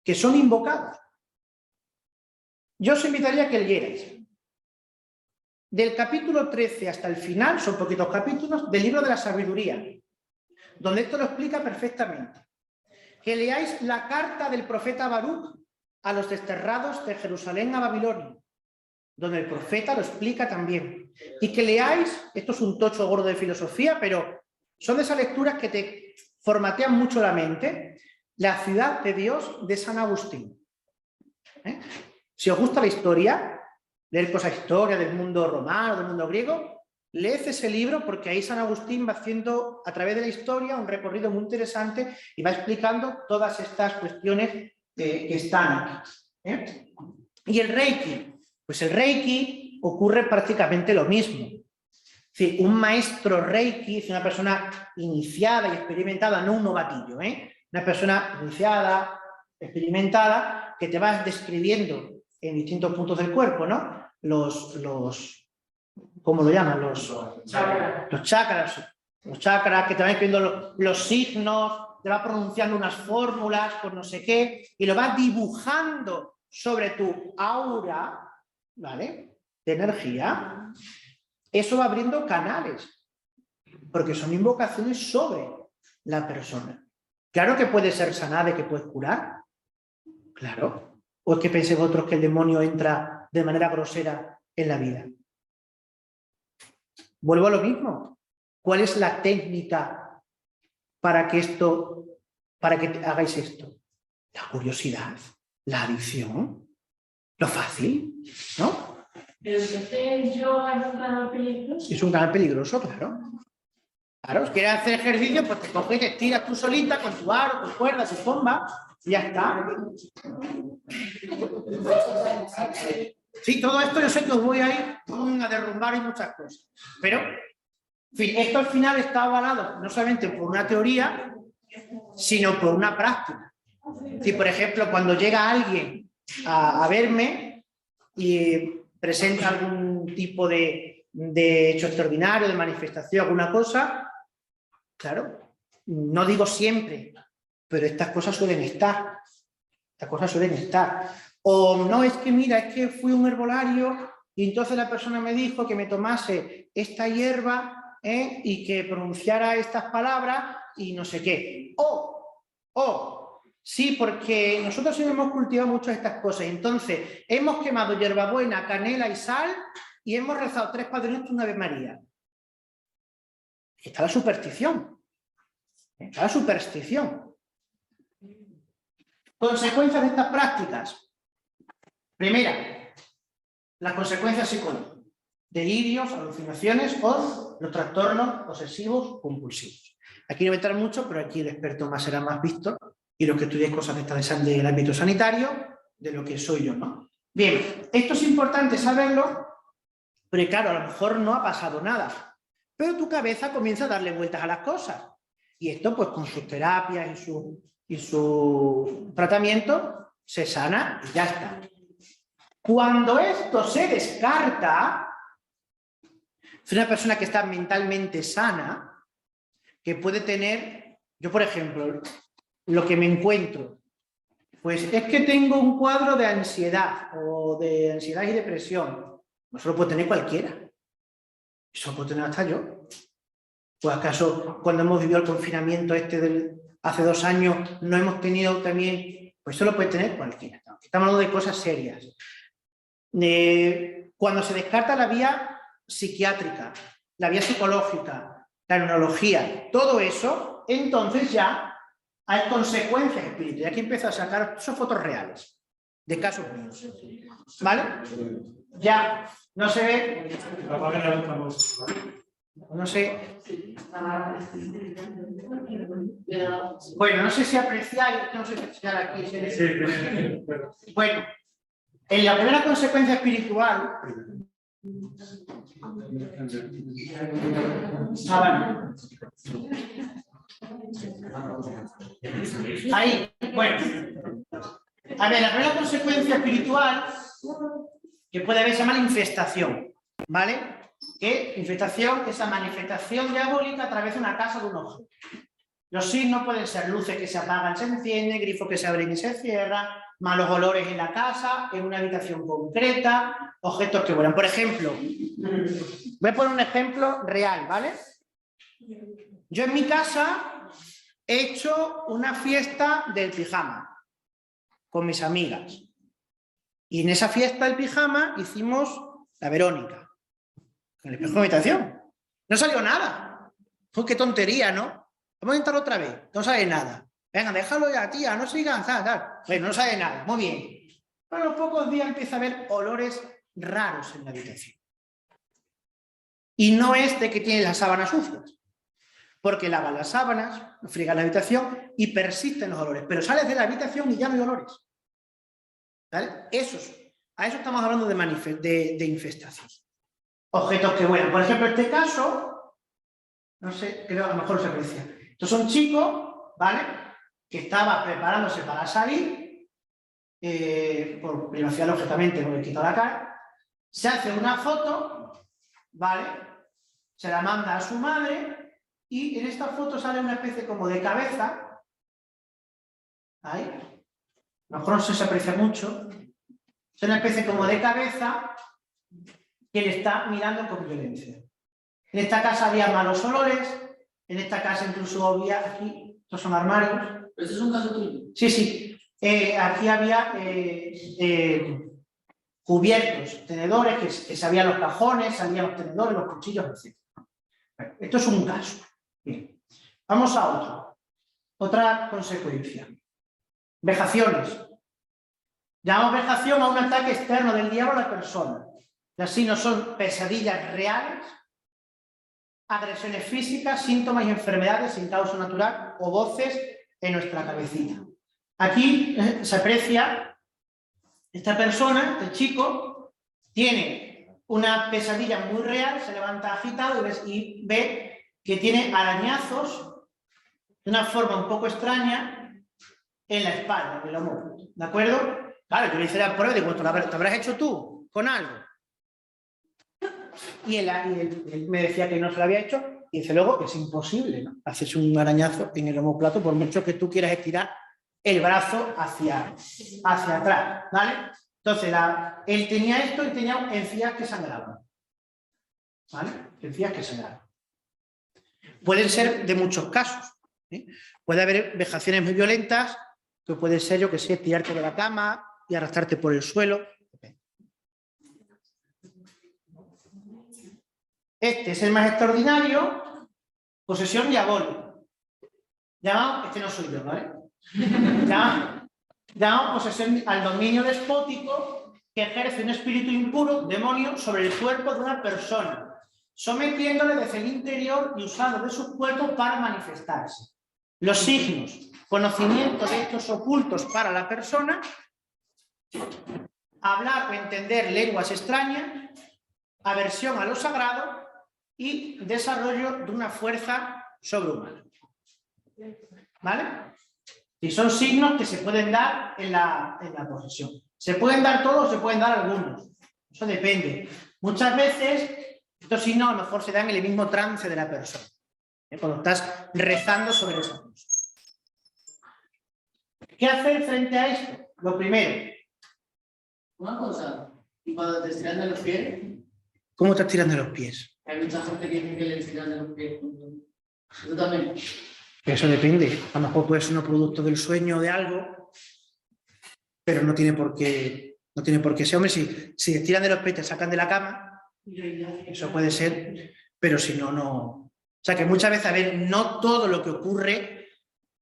que son invocados. Yo os invitaría a que leyerais del capítulo 13 hasta el final, son poquitos capítulos, del libro de la sabiduría, donde esto lo explica perfectamente. Que leáis la carta del profeta Baruch a los desterrados de Jerusalén a Babilonia, donde el profeta lo explica también. Y que leáis, esto es un tocho gordo de filosofía, pero son de esas lecturas que te formatean mucho la mente, La ciudad de Dios de San Agustín. Si os gusta la historia, leer cosas historia del mundo romano, del mundo griego, leed ese libro porque ahí San Agustín va haciendo a través de la historia un recorrido muy interesante y va explicando todas estas cuestiones que están aquí. Y el Reiki, pues el Reiki ocurre prácticamente lo mismo. Es decir, un maestro Reiki es una persona iniciada y experimentada, no un novatillo, una persona iniciada, experimentada, que te va describiendo en distintos puntos del cuerpo, ¿no? ¿Cómo lo llaman? Los chakras, que te van escribiendo los signos, te va pronunciando unas fórmulas por no sé qué, y lo va dibujando sobre tu aura, ¿vale? De energía. Eso va abriendo canales, porque son invocaciones sobre la persona. Claro que puede ser sanada y que puedes curar, claro. ¿O es que penséis vosotros que el demonio entra de manera grosera en la vida? Vuelvo a lo mismo. ¿Cuál es la técnica para que hagáis esto? La curiosidad, la adicción, lo fácil, ¿no? Pero entonces el yoga es un canal peligroso. Es un canal peligroso, claro. Claro, si quieres hacer ejercicio, pues te coges y te estiras tú solita con tu aro, tu cuerda, tu pomba, y ya está. Sí, todo esto yo sé que os voy a ir a derrumbar y muchas cosas. Pero, en fin, esto al final está avalado no solamente por una teoría, sino por una práctica. Si, por ejemplo, cuando llega alguien a verme y presenta algún tipo de hecho extraordinario, de manifestación, alguna cosa, claro, no digo siempre, pero estas cosas suelen estar. Estas cosas suelen estar. O no, es que mira, es que fui a un herbolario y entonces la persona me dijo que me tomase esta hierba y que pronunciara estas palabras y no sé qué. Sí, porque nosotros sí hemos cultivado mucho estas cosas. Entonces, hemos quemado hierbabuena, canela y sal y hemos rezado 3 Padre Nuestro y una Ave María. Está la superstición. Está la superstición. Consecuencias de estas prácticas. Primera, las consecuencias psicológicas. Delirios, alucinaciones o los trastornos obsesivos compulsivos. Aquí no voy a entrar mucho, pero aquí el experto más será más Víctor y los que estudiéis cosas de estas del ámbito sanitario, de lo que soy yo, ¿no? Bien, esto es importante saberlo, pero claro, a lo mejor no ha pasado nada, pero tu cabeza comienza a darle vueltas a las cosas. Y esto, pues con sus terapias y su tratamiento, se sana y ya está. Cuando esto se descarta, es una persona que está mentalmente sana, que puede tener, yo por ejemplo, lo que me encuentro, pues es que tengo un cuadro de ansiedad o de ansiedad y depresión. Eso lo puede tener cualquiera. Eso lo puedo tener hasta yo. ¿O acaso cuando hemos vivido el confinamiento hace 2 años no hemos tenido también? Pues eso lo puede tener cualquiera. Estamos hablando de cosas serias. Cuando se descarta la vía psiquiátrica, la vía psicológica, la neurología, todo eso, entonces ya hay consecuencias espirituales. Y aquí empiezo a sacar esos fotos reales de casos míos. ¿Vale? Ya no se ve. No sé. Bueno, no sé si apreciáis, no sé si apreciar aquí. Bueno, en la primera consecuencia espiritual. Ahí, bueno. A ver, la primera consecuencia espiritual que puede haber se llama la infestación, ¿vale? Que infestación es la manifestación diabólica a través de una casa o de un objeto. Los signos pueden ser luces que se apagan, se encienden, grifos que se abren y se cierran, malos olores en la casa, en una habitación concreta, objetos que vuelan. Por ejemplo, voy a poner un ejemplo real, ¿vale? Yo en mi casa he hecho una fiesta del pijama con mis amigas. Y en esa fiesta del pijama hicimos la Verónica. En el espejo de habitación. No salió nada. Pues qué tontería, ¿no? Vamos a intentarlo otra vez. No sale nada. Venga, déjalo ya, tía, no sigan, tal. Bueno, no sale nada. Muy bien. Pero a los pocos días empieza a haber olores raros en la habitación. Y no es de que tienen las sábanas sucias. Porque lavan las sábanas, friegan la habitación y persisten los olores. Pero sales de la habitación y ya no hay olores. ¿Vale? A eso estamos hablando de infestación. Objetos que vuelan. Por ejemplo, este caso, no sé, creo que a lo mejor se aprecia. Estos son chicos, ¿vale? Que estaban preparándose para salir, por privacidad, lógicamente, no le quito la cara. Se hace una foto, ¿vale? Se la manda a su madre y en esta foto sale una especie como de cabeza. Ahí. A lo mejor no se aprecia mucho. Es una especie como de cabeza que le está mirando con violencia. En esta casa había malos olores, en esta casa incluso había, aquí, estos son armarios. ¿Este es un caso tuyo? Sí. Aquí había cubiertos, tenedores, que salían los cajones, salían los tenedores, los cuchillos, etc. Bueno, esto es un caso. Bien. Vamos a otro. Otra consecuencia. Vejaciones. Llamamos vejación a un ataque externo del diablo a la persona. Y así no son pesadillas reales, agresiones físicas, síntomas y enfermedades sin causa natural o voces en nuestra cabecita. Aquí se aprecia esta persona, este chico, tiene una pesadilla muy real, se levanta agitado y ve que tiene arañazos de una forma un poco extraña en la espalda, en el hombro, ¿de acuerdo? Claro, yo le hice la prueba y digo, ¿te habrás hecho tú con algo? Y él me decía que no se lo había hecho, y dice luego que es imposible, ¿no?, hacerse un arañazo en el omóplato por mucho que tú quieras estirar el brazo hacia atrás, ¿vale? Entonces, él tenía esto y tenía encías que sangraban, ¿vale? Encías que sangraban. Pueden ser de muchos casos, ¿eh? Puede haber vejaciones muy violentas, que puede ser, yo que sé, tirarte de la cama y arrastrarte por el suelo. Este es el más extraordinario, posesión diabólica. Llamado, este no soy yo, ¿vale? Llamado posesión al dominio despótico que ejerce un espíritu impuro, demonio, sobre el cuerpo de una persona, sometiéndole desde el interior y usando de sus cuerpos para manifestarse. Los signos, conocimiento de estos ocultos para la persona, hablar o entender lenguas extrañas, aversión a lo sagrado y desarrollo de una fuerza sobrehumana. ¿Vale? Y son signos que se pueden dar en la posesión. Se pueden dar todos o se pueden dar algunos. Eso depende. Muchas veces estos signos a lo mejor se dan en el mismo trance de la persona, cuando estás rezando sobre esa cosa. ¿Qué hacer frente a esto? Lo primero. Una cosa, ¿y cuando te estiran de los pies? ¿Cómo te estiran de los pies? Hay mucha gente que dice que le estiran de los pies. ¿Tú también? Eso depende. A lo mejor puede ser un producto del sueño o de algo, pero no tiene por qué ser. Hombre, si estiran de los pies, te sacan de la cama, eso puede ser, pero si no, no. O sea que muchas veces, a ver, no todo lo que ocurre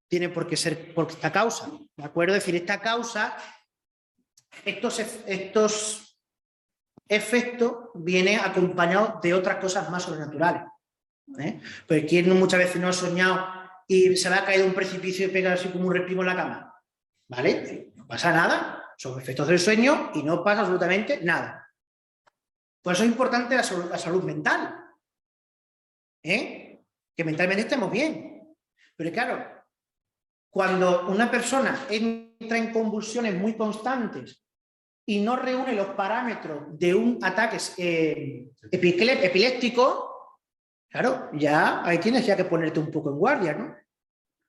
tiene por qué ser por esta causa, ¿de acuerdo? Es decir, esta causa, estos efectos vienen acompañados de otras cosas más sobrenaturales, ¿eh? Porque quien muchas veces no ha soñado y se le ha caído un precipicio y pega así como un respingo en la cama, ¿vale? No pasa nada, son efectos del sueño y no pasa absolutamente nada. Por eso es importante la salud mental, ¿eh? Que mentalmente estemos bien. Pero claro, cuando una persona entra en convulsiones muy constantes y no reúne los parámetros de un ataque epiléptico, claro, ya ahí tienes ya que ponerte un poco en guardia, ¿no?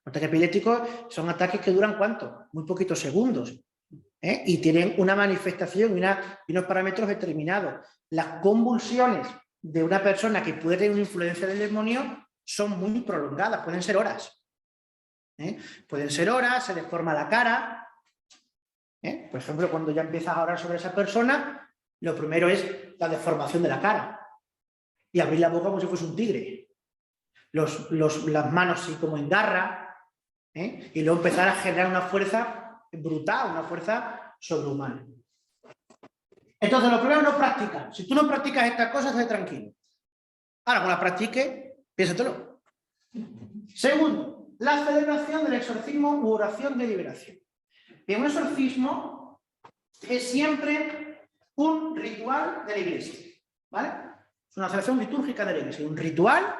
Ataques epilépticos son ataques que duran ¿cuánto? Muy poquitos segundos, ¿eh? Y tienen una manifestación y unos parámetros determinados. Las convulsiones de una persona que puede tener una influencia del demonio son muy prolongadas, pueden ser horas. Pueden ser horas, se deforma la cara. Por ejemplo, cuando ya empiezas a orar sobre esa persona, lo primero es la deformación de la cara y abrir la boca como si fuese un tigre, las manos así como en garra, y luego empezar a generar una fuerza brutal, una fuerza sobrehumana. Entonces, lo primero, no practicar. Si tú no practicas estas cosas, estate tranquilo. Ahora, cuando las practiques, piénsatelo. Segundo, la celebración del exorcismo u oración de liberación. Bien, un exorcismo es siempre un ritual de la Iglesia, ¿vale? Es una celebración litúrgica de la Iglesia, un ritual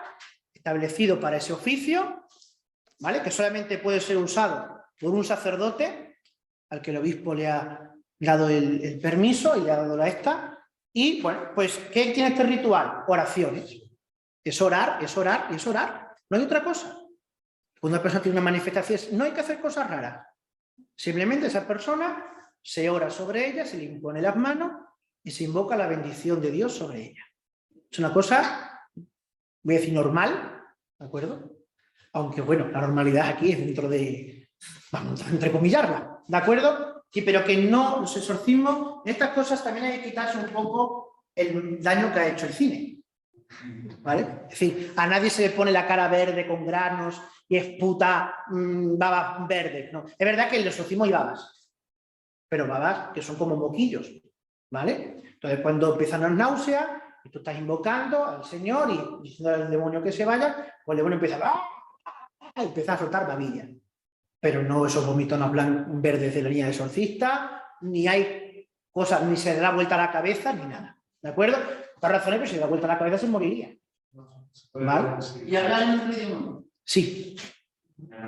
establecido para ese oficio, ¿vale? Que solamente puede ser usado por un sacerdote al que el obispo le ha dado el permiso y le ha dado la esta. Y bueno, pues, ¿qué tiene este ritual? Oraciones. Es orar, es orar y es orar. No hay otra cosa. Cuando una persona tiene una manifestación, no hay que hacer cosas raras. Simplemente esa persona se ora sobre ella, se le impone las manos y se invoca la bendición de Dios sobre ella. Es una cosa, voy a decir, normal, ¿de acuerdo? Aunque, bueno, la normalidad aquí es dentro de, vamos a entrecomillarla, ¿de acuerdo? Sí, pero que no, los exorcismos, en estas cosas también hay que quitarse un poco el daño que ha hecho el cine, ¿vale? Es decir, a nadie se le pone la cara verde con granos y esputa babas verdes, ¿no? Es verdad que en los exorcismos hay babas, pero babas que son como moquillos, ¿vale? Entonces, cuando empiezan las náuseas, y tú estás invocando al Señor y diciendo al demonio que se vaya, pues el demonio empieza a soltar babilla. Pero no esos vómitos no hablan verdes de la línea de exorcista, ni hay cosas, ni se le da vuelta a la cabeza, ni nada. ¿de acuerdo? Por razones, pero si le da vuelta la cabeza se moriría. ¿Vale? ¿Y hablar en otro idioma? Sí.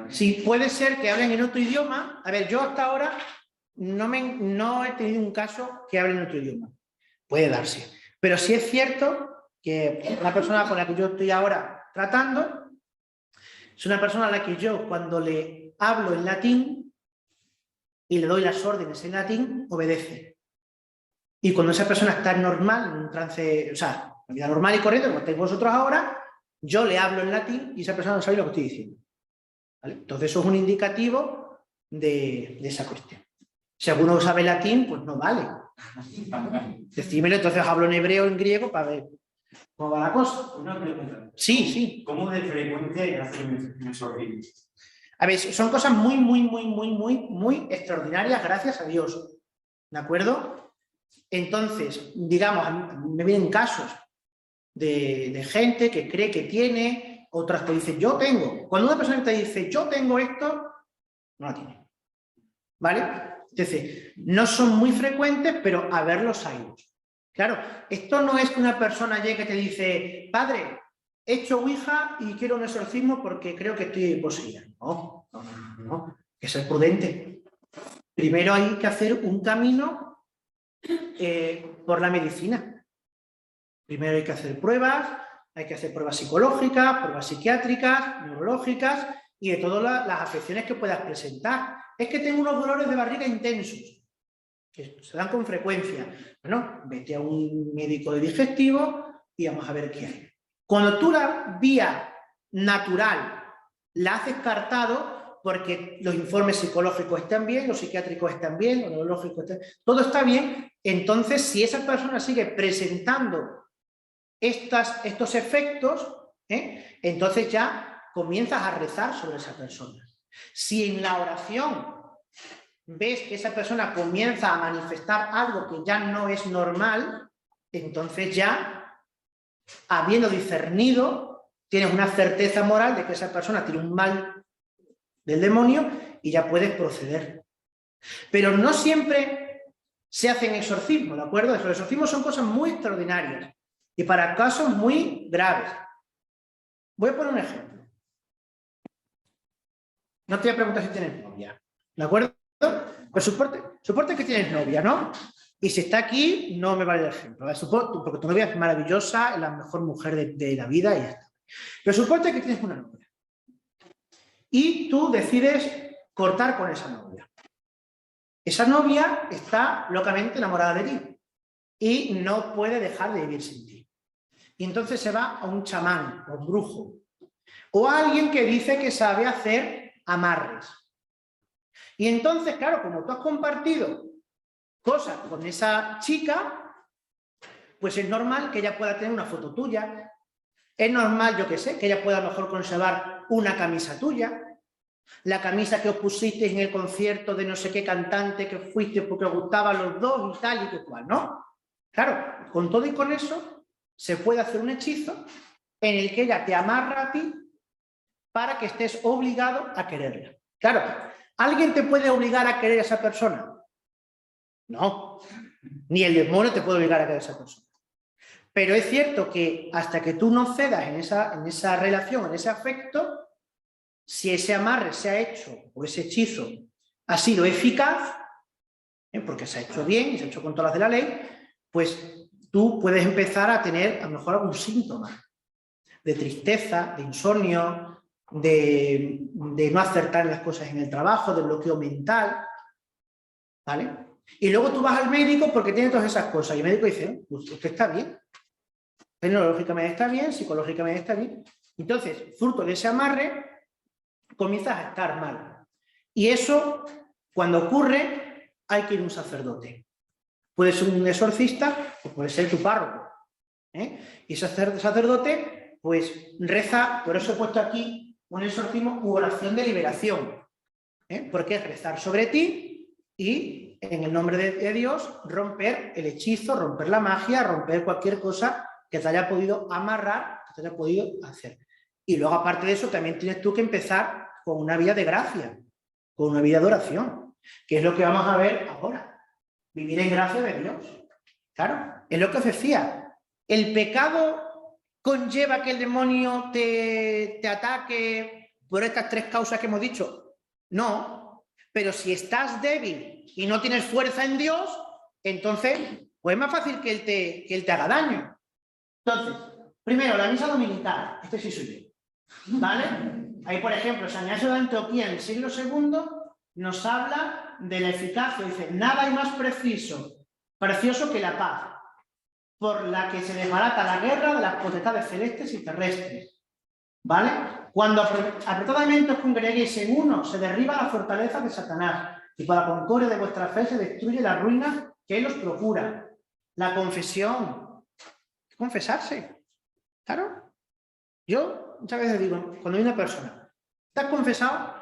Sí, puede ser que hablen en otro idioma. A ver, yo hasta ahora no he tenido un caso que hable en otro idioma. Puede darse. Pero sí es cierto que la persona con la que yo estoy ahora tratando es una persona a la que yo, cuando le hablo en latín y le doy las órdenes en latín, obedece. Y cuando esa persona está normal, en un trance, o sea, en vida normal y corriente, como estáis vosotros ahora, yo le hablo en latín y esa persona no sabe lo que estoy diciendo. ¿Vale? Entonces eso es un indicativo de esa cuestión. Si alguno sabe latín, pues no vale. Decímelo, entonces hablo en hebreo o en griego para ver cómo va la cosa. Una pregunta. Sí, sí. ¿Cómo de frecuente hacer un exorcismo? A ver, son cosas muy extraordinarias, gracias a Dios. ¿De acuerdo? Entonces, digamos, a mí me vienen casos de gente que cree que tiene, otras que dicen, yo tengo. Cuando una persona te dice, yo tengo esto, no la tiene. ¿Vale? Entonces, no son muy frecuentes, pero a verlos hay. Claro, esto no es que una persona llegue y te dice, padre, he hecho ouija y quiero un exorcismo porque creo que estoy poseída. No, hay que ser prudente. Primero hay que hacer un camino por la medicina. Primero hay que hacer pruebas psicológicas, pruebas psiquiátricas, neurológicas y de todas las afecciones que puedas presentar. Es que tengo unos dolores de barriga intensos, que se dan con frecuencia. Bueno, vete a un médico de digestivo y vamos a ver qué hay. Cuando tú la vía natural la has descartado, porque los informes psicológicos están bien, los psiquiátricos están bien, los neurológicos están bien, todo está bien, entonces si esa persona sigue presentando estos efectos, entonces ya comienzas a rezar sobre esa persona. Si en la oración ves que esa persona comienza a manifestar algo que ya no es normal, entonces ya, habiendo discernido, tienes una certeza moral de que esa persona tiene un mal del demonio y ya puedes proceder. Pero no siempre se hacen exorcismos, ¿de acuerdo? Los exorcismos son cosas muy extraordinarias y para casos muy graves. Voy a poner un ejemplo. No te voy a preguntar si tienes novia, ¿de acuerdo? Pues suponte que tienes novia, ¿no? Y si está aquí, no me vale el ejemplo, ¿vale? Porque tu novia es maravillosa, es la mejor mujer de la vida y ya está. Pero suponte que tienes una novia y tú decides cortar con esa novia. Esa novia está locamente enamorada de ti y no puede dejar de vivir sin ti. Y entonces se va a un chamán, a un brujo, o a alguien que dice que sabe hacer amarres. Y entonces, claro, como tú has compartido cosas con esa chica, pues es normal que ella pueda tener una foto tuya, es normal, yo qué sé, que ella pueda mejor conservar una camisa tuya, la camisa que os pusisteis en el concierto de no sé qué cantante que fuiste porque os gustaban los dos y tal y que cual, ¿no? Claro, con todo y con eso se puede hacer un hechizo en el que ella te amarra a ti para que estés obligado a quererla. Claro, ¿alguien te puede obligar a querer a esa persona? No, ni el demonio te puede obligar a querer a esa persona. Pero es cierto que hasta que tú no cedas en esa relación, en ese afecto, si ese amarre se ha hecho o ese hechizo ha sido eficaz, porque se ha hecho bien y se ha hecho con todas las de la ley, pues tú puedes empezar a tener a lo mejor algún síntoma de tristeza, de insomnio, de no acertar en las cosas en el trabajo, de bloqueo mental, ¿vale? Y luego tú vas al médico porque tiene todas esas cosas y el médico dice, usted está bien, tecnológicamente está bien, psicológicamente está bien. Entonces, fruto de ese amarre, comienzas a estar mal. Y eso, cuando ocurre, hay que ir a un sacerdote. Puede ser un exorcista o puede ser tu párroco. Y ese sacerdote, pues reza, por eso he puesto aquí un exorcismo u oración de liberación. Porque es rezar sobre ti y, en el nombre de Dios, romper el hechizo, romper la magia, romper cualquier cosa que te haya podido amarrar, que te haya podido hacer. Y luego, aparte de eso, también tienes tú que empezar con una vida de gracia, con una vida de oración, que es lo que vamos a ver ahora. Vivir en gracia de Dios. Claro, es lo que os decía. ¿El pecado conlleva que el demonio te ataque por estas 3 causas que hemos dicho? No, pero si estás débil y no tienes fuerza en Dios, entonces pues es más fácil que él te haga daño. Entonces, primero, la misa dominical, este sí soy yo, ¿vale? Ahí, por ejemplo, San Ignacio de Antioquía en el siglo II nos habla de la eficacia, dice, nada hay más precioso que la paz, por la que se desbarata la guerra de las potestades celestes y terrestres, ¿vale? Cuando apretadamente os congreguéis en uno, se derriba la fortaleza de Satanás, y por la concordia de vuestra fe se destruye la ruina que él os procura. La confesión, confesarse, claro. Yo muchas veces digo, cuando hay una persona, ¿te has confesado?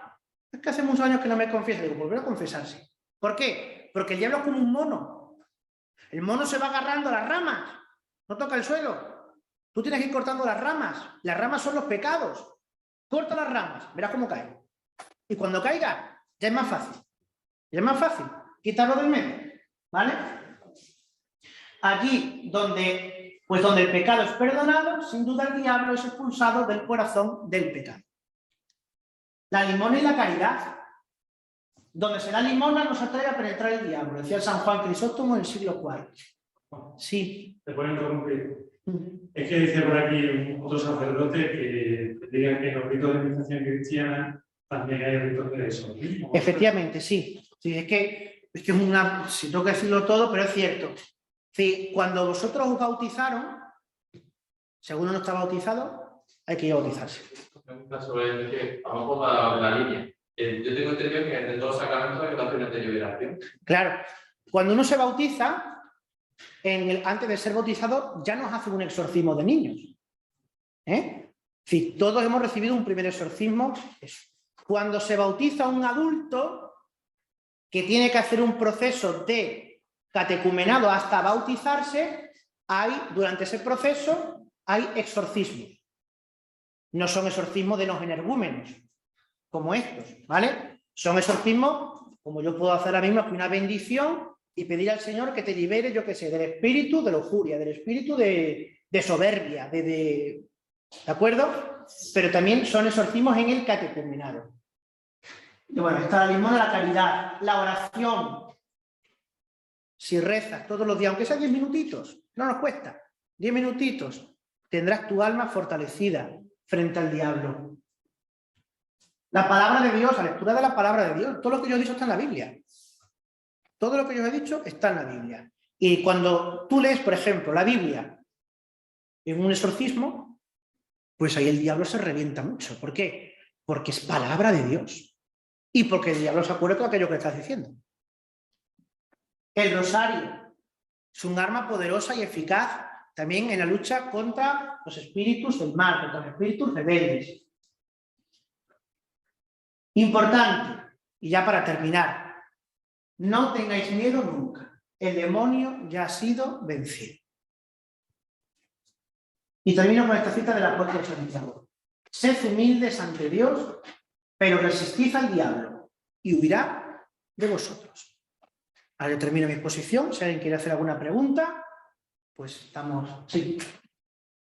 Es que hace muchos años que no me confieso. Digo, volver a confesarse. ¿Por qué? Porque el diablo es como un mono. El mono se va agarrando a las ramas, no toca el suelo. Tú tienes que ir cortando las ramas. Las ramas son los pecados. Corta las ramas, verás cómo cae. Y cuando caiga, ya es más fácil. Ya es más fácil quitarlo del medio, ¿vale? Aquí donde el pecado es perdonado, sin duda el diablo es expulsado del corazón del pecado. La limona y la caridad. Donde se da limona no se atreve a penetrar el diablo, decía San Juan Crisóstomo en el siglo IV. Sí. Te puedo interrumpir. Es que dice por aquí otro sacerdote que digan que en los ritos de iniciación cristiana también hay ritos de exorcismo. Efectivamente, sí. Sí, es que es una, si tengo que decirlo todo, pero es cierto. Sí, cuando vosotros os bautizaron, si alguno no está bautizado, hay que ir a bautizarse. Sobre que vamos por la línea. Yo tengo entendido que en todos los sacramentos hay oraciones de liberación. Claro, cuando uno se bautiza, antes de ser bautizado, ya nos hace un exorcismo de niños. Sí, todos hemos recibido un primer exorcismo. Cuando se bautiza un adulto que tiene que hacer un proceso de catecumenado hasta bautizarse, durante ese proceso hay exorcismos. No son exorcismos de los energúmenos, como estos, ¿vale? Son exorcismos, como yo puedo hacer ahora mismo, una bendición y pedir al Señor que te libere, yo qué sé, del espíritu de lujuria, del espíritu de soberbia, ¿de acuerdo? Pero también son exorcismos en el catecumenado. Y bueno, está la limona, la caridad, la oración. Si rezas todos los días, aunque sea 10 minutitos, no nos cuesta, 10 minutitos, tendrás tu alma fortalecida frente al diablo. La palabra de Dios, la lectura de la palabra de Dios, todo lo que yo he dicho está en la Biblia. Todo lo que yo he dicho está en la Biblia. Y cuando tú lees, por ejemplo, la Biblia en un exorcismo, pues ahí el diablo se revienta mucho. ¿Por qué? Porque es palabra de Dios. Y porque el diablo se acuerda con aquello que le estás diciendo. El rosario es un arma poderosa y eficaz también en la lucha contra los espíritus del mal, contra los espíritus rebeldes. Importante, y ya para terminar, no tengáis miedo nunca. El demonio ya ha sido vencido. Y termino con esta cita del apóstol Santiago. Sed humildes ante Dios, pero resistid al diablo y huirá de vosotros. Ahora yo termino mi exposición. Si alguien quiere hacer alguna pregunta, pues estamos... Sí.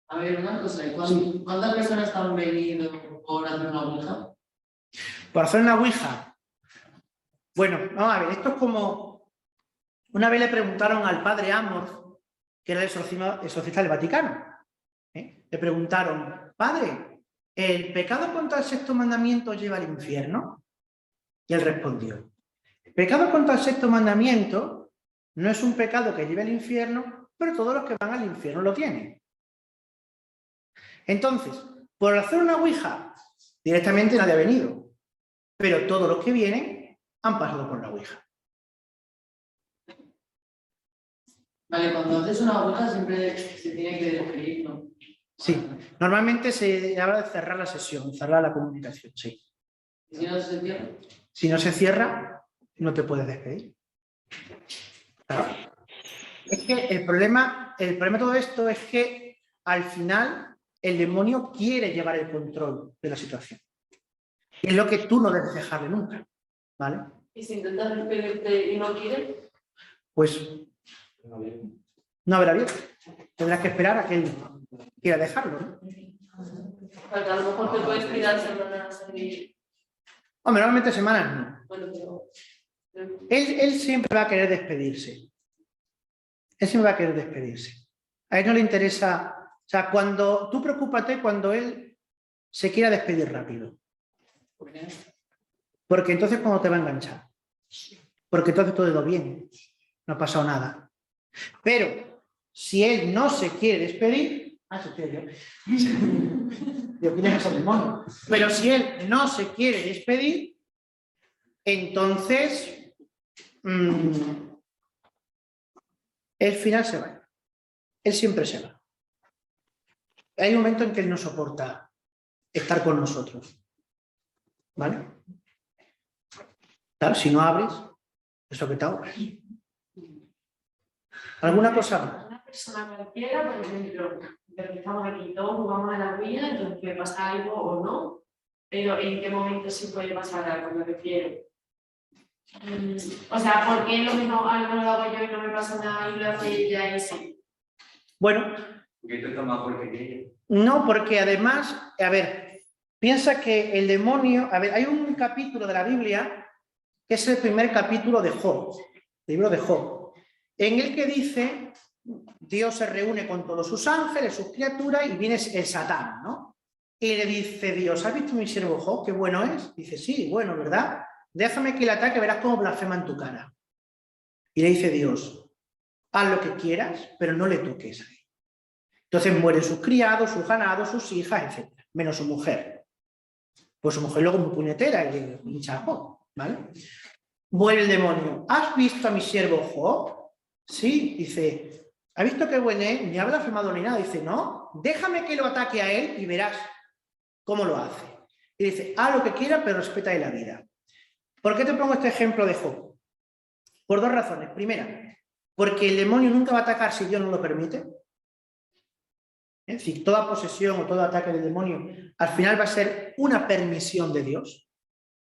A ver, una cosa. ¿Cuántas personas han venido por hacer una ouija? Por hacer una ouija. Bueno, vamos a ver, esto es como... Una vez le preguntaron al padre Amor, que era el exorcista del Vaticano. Le preguntaron, padre, ¿el pecado contra el sexto mandamiento lleva al infierno? Y él respondió, el pecado contra el sexto mandamiento no es un pecado que lleve al infierno, pero todos los que van al infierno lo tienen. Entonces, por hacer una ouija, directamente nadie ha venido, pero todos los que vienen han pasado por la ouija. Vale, cuando haces una ouija siempre se tiene que despedir, ¿no? Sí, normalmente se habla de cerrar la sesión, cerrar la comunicación, sí. ¿Y si no se cierra? Si no se cierra, no te puedes despedir. Claro. Es que el problema de todo esto es que al final el demonio quiere llevar el control de la situación. Y es lo que tú no debes dejarle nunca, ¿vale? ¿Y si intentas despedirte y no quieres? Pues no habrá abierto. Tendrás que esperar a que él quiera dejarlo, ¿no? Porque a lo mejor te puedes tirar semanas y... Hombre, normalmente semanas no. Bueno, pero... Él siempre va a querer despedirse. Él siempre va a querer despedirse. A él no le interesa... O sea, cuando tú preocúpate cuando él se quiera despedir rápido. Porque entonces cuando te va a enganchar. Porque entonces todo ha ido bien. No ha pasado nada. Pero si él no se quiere despedir... Digo, ¿quién es ese demonio? Pero si él no se quiere despedir, entonces el final se va. Él siempre se va. Hay un momento en que él no soporta estar con nosotros. ¿Vale? Claro, si no abres, eso que te ahorras. ¿Alguna cosa más? Una persona cualquiera, por ejemplo, empezamos aquí todos, jugamos a la vida, entonces puede pasar algo o no, pero ¿en qué momento sí puede pasar algo? Me refiero. O sea, ¿por qué lo mismo algo lo hago yo y no me pasa nada y lo hace ella y sí? Bueno, Porque esto está más fuerte que ella. no, porque además, a ver, piensa que el demonio... A ver, hay un capítulo de la Biblia que es el primer capítulo de Job, el libro de Job, en el que dice, Dios se reúne con todos sus ángeles, sus criaturas, y viene el Satán, ¿no? Y le dice Dios, ¿has visto mi siervo Job? Qué bueno es. Dice, sí, bueno, ¿verdad? Déjame que le ataque, verás cómo blasfema en tu cara. Y le dice Dios, haz lo que quieras, pero no le toques a él. Entonces mueren sus criados, sus ganados, sus hijas, etc. Menos su mujer. Pues su mujer luego muy puñetera y le hincha a Job, ¿vale? Vuelve el demonio, ¿has visto a mi siervo Job? Sí, dice, ¿has visto qué buen es? Ni ha blasfemado ni nada. Dice, no, déjame que lo ataque a él y verás cómo lo hace. Y dice, haz lo que quiera, pero respeta de la vida. ¿Por qué te pongo este ejemplo de Job? Por dos razones. Primera, porque el demonio nunca va a atacar si Dios no lo permite. Es decir, toda posesión o todo ataque del demonio al final va a ser una permisión de Dios.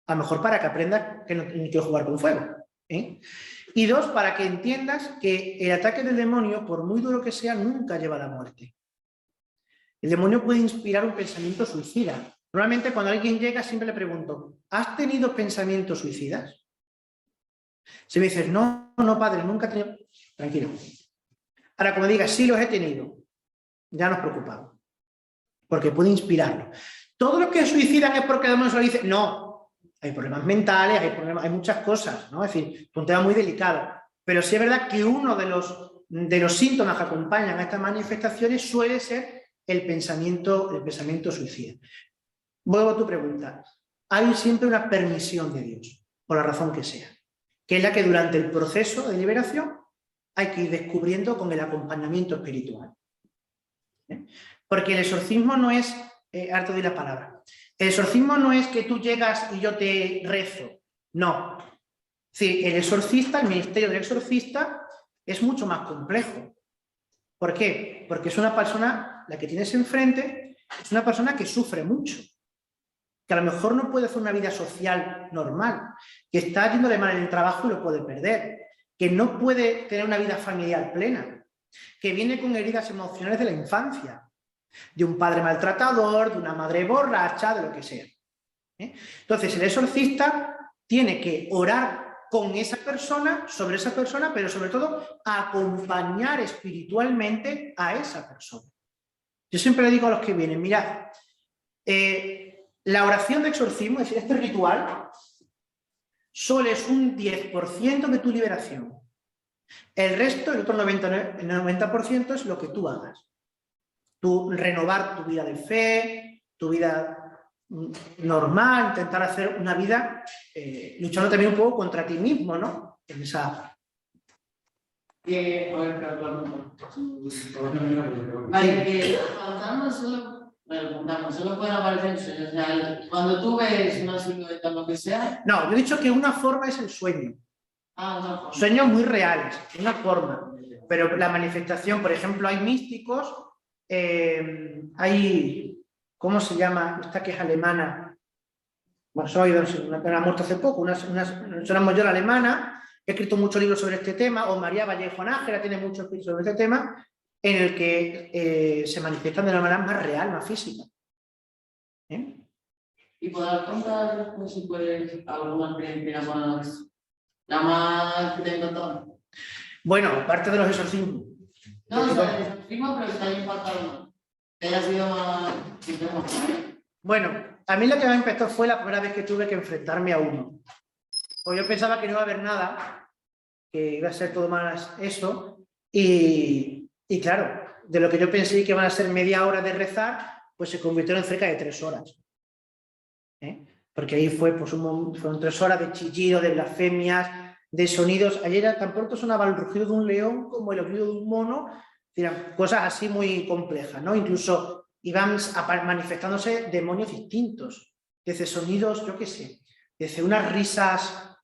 A lo mejor para que aprendas que no quiero jugar con fuego. Y dos, para que entiendas que el ataque del demonio, por muy duro que sea, nunca lleva a la muerte. El demonio puede inspirar un pensamiento suicida. Normalmente cuando alguien llega siempre le pregunto, ¿has tenido pensamientos suicidas? Si me dices, no, no padre, nunca he tenido... Tranquilo. Ahora, como digas, sí los he tenido, ya nos preocupamos. Porque puede inspirarlo. Todo lo que suicidan es porque el demonio se lo dice. No, hay problemas mentales, hay muchas cosas, ¿no? Es decir, es un tema muy delicado. Pero sí es verdad que uno de los síntomas que acompañan a estas manifestaciones suele ser el pensamiento suicida. Vuelvo a tu pregunta. Hay siempre una permisión de Dios, por la razón que sea, que es la que durante el proceso de liberación hay que ir descubriendo con el acompañamiento espiritual. Porque el exorcismo no es, harto de la palabra, el exorcismo no es que tú llegas y yo te rezo, no. Sí, el exorcista, el ministerio del exorcista es mucho más complejo. ¿Por qué? Porque es una persona, la que tienes enfrente, es una persona que sufre mucho, que a lo mejor no puede hacer una vida social normal, que está yéndole mal en el trabajo y lo puede perder, que no puede tener una vida familiar plena, que viene con heridas emocionales de la infancia, de un padre maltratador, de una madre borracha, de lo que sea. Entonces el exorcista tiene que orar con esa persona, sobre esa persona, pero sobre todo acompañar espiritualmente a esa persona. Yo siempre le digo a los que vienen, mirad, la oración de exorcismo, es decir, este ritual, solo es un 10% de tu liberación. El resto, el otro 90% es lo que tú hagas. Tú renovar tu vida de fe, tu vida normal, intentar hacer una vida luchando también un poco contra ti mismo, ¿no? En esa... Vale, que fantasmas solo pueden aparecer en sueños. O sea, cuando tú ves una silueta o lo que sea. No, yo he dicho que una forma es el sueño. Ah, una forma. Sueños muy reales, una forma. Pero la manifestación, por ejemplo, hay místicos, hay... ¿Cómo se llama? Esta que es alemana. Bueno, soy una muerto hace poco, una mayor alemana he escrito muchos libros sobre este tema, o María Vallejo Nájera tiene muchos escritos sobre este tema, en el que se manifiestan de una manera más real, más física. Y podrás contar, pues, si puedes, alguna experiencia más, la más que te encantó. Bueno, aparte de los exorcismos. No, o sea, el exorcismo, pero que te haya impactado más. Que haya sido más. Bueno, a mí lo que me impactó fue la primera vez que tuve que enfrentarme a uno. Pues yo pensaba que no iba a haber nada, que iba a ser todo más eso, y claro, de lo que yo pensé que iban a ser media hora de rezar, pues se convirtieron en cerca de 3 horas. Porque ahí fue, pues, fueron 3 horas de chillido, de blasfemias, de sonidos. Ayer tan pronto sonaba el rugido de un león como el rugido de un mono, eran cosas así muy complejas, ¿no? Incluso iban manifestándose demonios distintos, desde sonidos, yo qué sé, desde unas risas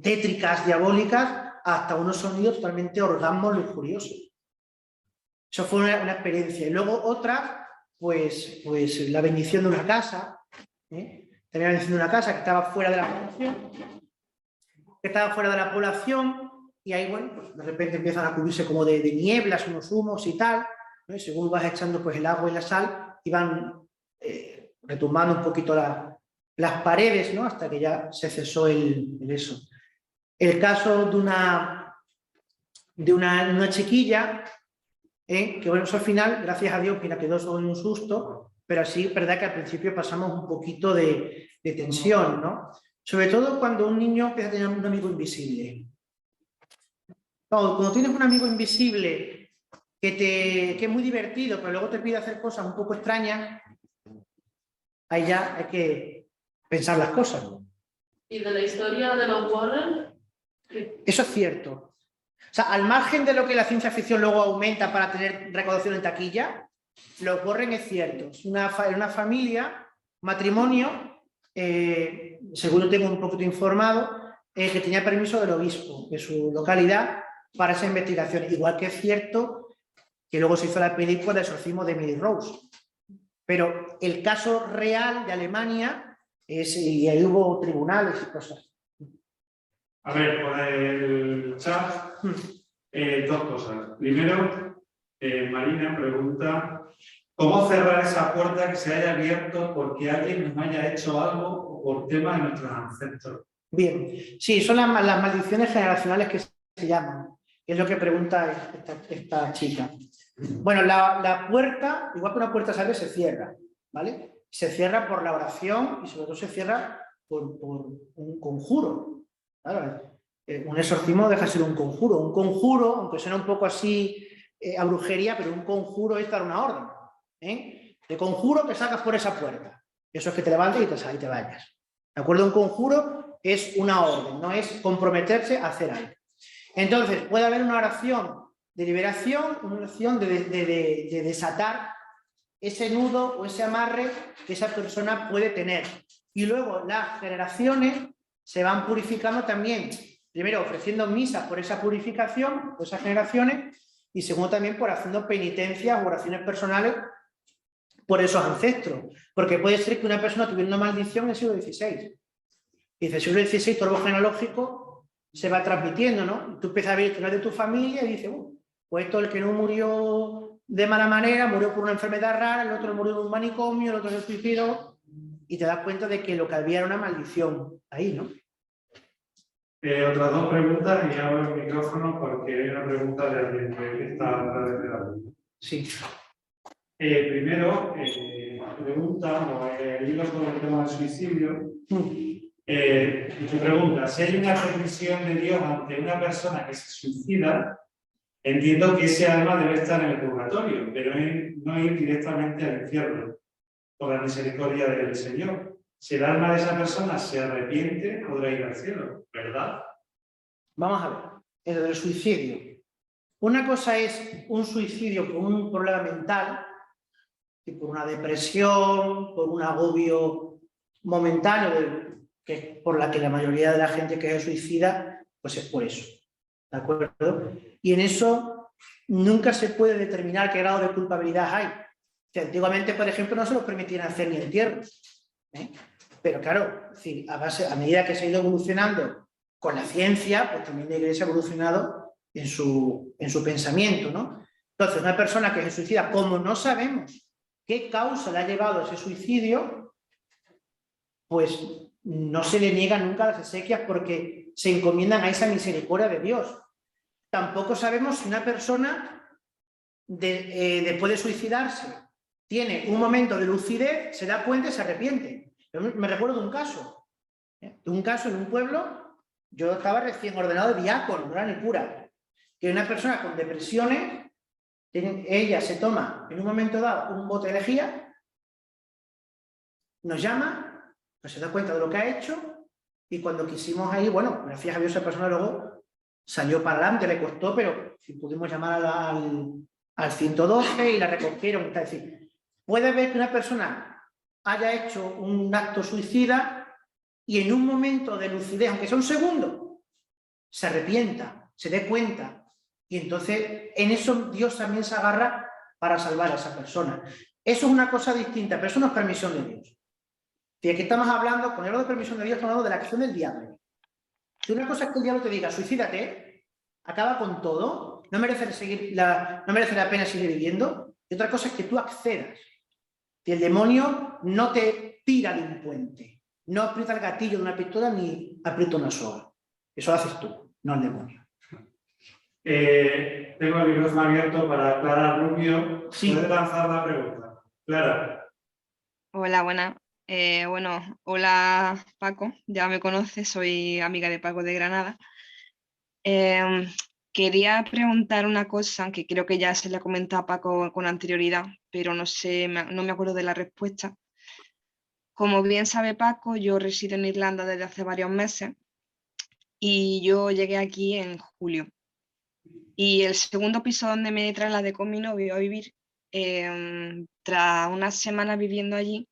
tétricas, diabólicas, hasta unos sonidos totalmente orgasmos lujuriosos. Eso fue una experiencia. Y luego otra, pues la bendición de una casa, también la bendición de una casa que estaba fuera de la población, y ahí, bueno, pues de repente empiezan a cubrirse como de nieblas, unos humos y tal, ¿no? Y según vas echando pues el agua y la sal, y van retumbando un poquito las paredes, ¿no? Hasta que ya se cesó el eso. El caso de una chiquilla, que bueno, eso al final, gracias a Dios, que la quedó solo en un susto, pero sí es verdad que al principio pasamos un poquito de tensión, ¿no? Sobre todo cuando un niño empieza a tener un amigo invisible. Cuando tienes un amigo invisible que es muy divertido, pero luego te pide hacer cosas un poco extrañas, ahí ya hay que pensar las cosas, ¿no? ¿Y de la historia de los Warren? Eso es cierto. O sea, al margen de lo que la ciencia ficción luego aumenta para tener recaudación en taquilla, los Warren es cierto. Es una familia, matrimonio, según lo tengo un poquito informado, que tenía permiso del obispo de su localidad para esa investigación. Igual que es cierto que luego se hizo la película de exorcismo de Emily Rose. Pero el caso real de Alemania y ahí hubo tribunales y cosas. A ver, por el chat, 2 cosas. Primero, Marina pregunta, ¿cómo cerrar esa puerta que se haya abierto porque alguien nos haya hecho algo o por temas de nuestros ancestros? Bien, sí, son las maldiciones generacionales que se llaman, que es lo que pregunta esta chica. Bueno, la puerta, igual que una puerta se abre, se cierra, ¿vale? Se cierra por la oración y sobre todo se cierra por un conjuro. Claro, un exorcismo deja de ser un conjuro. Un conjuro, aunque suena un poco así a brujería, pero un conjuro es dar una orden. De conjuro que sacas por esa puerta. Eso es que te levantes y te vayas. ¿De acuerdo? Un conjuro es una orden, no es comprometerse a hacer algo. Entonces, puede haber una oración de liberación, una oración de desatar ese nudo o ese amarre que esa persona puede tener. Y luego las generaciones se van purificando también, primero ofreciendo misas por esa purificación, por esas generaciones, y segundo también por haciendo penitencias o oraciones personales por esos ancestros. Porque puede ser que una persona tuviera una maldición en el siglo XVI. Y en el siglo XVI, todo lo genealógico se va transmitiendo, ¿no? Tú empiezas a ver historias de tu familia y dices, pues esto, el que no murió de mala manera, murió por una enfermedad rara, el otro murió en un manicomio, el otro se suicidó, y te das cuenta de que lo que había era una maldición ahí, ¿no? Otras 2 preguntas y abro el micrófono porque hay una pregunta de alguien que está atrás de la. Sí. Primero, pregunta, o el hilo con el tema del suicidio. Tu pregunta, si hay una permisión de Dios ante una persona que se suicida, entiendo que ese alma debe estar en el purgatorio, pero no ir directamente al infierno, por la misericordia del Señor. Si el alma de esa persona se arrepiente, podrá ir al cielo, ¿verdad? Vamos a ver, el suicidio. Una cosa es un suicidio por un problema mental, y por una depresión, por un agobio momentáneo, que es por la que la mayoría de la gente que se suicida, pues es por eso. ¿De acuerdo? Y en eso nunca se puede determinar qué grado de culpabilidad hay. O sea, antiguamente, por ejemplo, no se los permitían hacer ni entierros. Pero claro, a medida que se ha ido evolucionando con la ciencia, pues también la Iglesia ha evolucionado en su pensamiento, ¿no? Entonces, una persona que se suicida, como no sabemos qué causa le ha llevado a ese suicidio, pues no se le niega nunca las exequias porque se encomiendan a esa misericordia de Dios. Tampoco sabemos si una persona, después de suicidarse, tiene un momento de lucidez, se da cuenta y se arrepiente. Yo me recuerdo de un caso en un pueblo. Yo estaba recién ordenado de diácono, no era ni cura, que una persona con depresiones, ella se toma en un momento dado un bote de lejía, nos llama, pues se da cuenta de lo que ha hecho, y cuando quisimos ahí, bueno, gracias a Dios esa persona luego salió para adelante, le costó, pero si pudimos llamar al 112 y la recogieron. Es decir, puede ver que una persona haya hecho un acto suicida y en un momento de lucidez, aunque sea un segundo, se arrepienta, se dé cuenta, y entonces en eso Dios también se agarra para salvar a esa persona. Eso es una cosa distinta, pero eso no es permisión de Dios. Y aquí estamos hablando, con el hablo de permisión de Dios, estamos hablando de la acción del diablo. Si una cosa es que el diablo te diga, suicídate, acaba con todo, no merece la pena seguir viviendo, y otra cosa es que tú accedas. Si el demonio no te tira de un puente, no aprieta el gatillo de una pistola ni aprieta una soga. Eso lo haces tú, no el demonio. Tengo el micrófono abierto para Clara Rubio. Sí. Puede lanzar la pregunta. Clara. Hola, buenas. Bueno, hola Paco, ya me conoces, soy amiga de Paco de Granada. Quería preguntar una cosa, aunque creo que ya se le ha comentado a Paco con anterioridad, pero no sé, no me acuerdo de la respuesta. Como bien sabe Paco, yo resido en Irlanda desde hace varios meses y yo llegué aquí en julio. Y el segundo piso donde me trasladé con mi novio a vivir, tras unas semanas viviendo allí,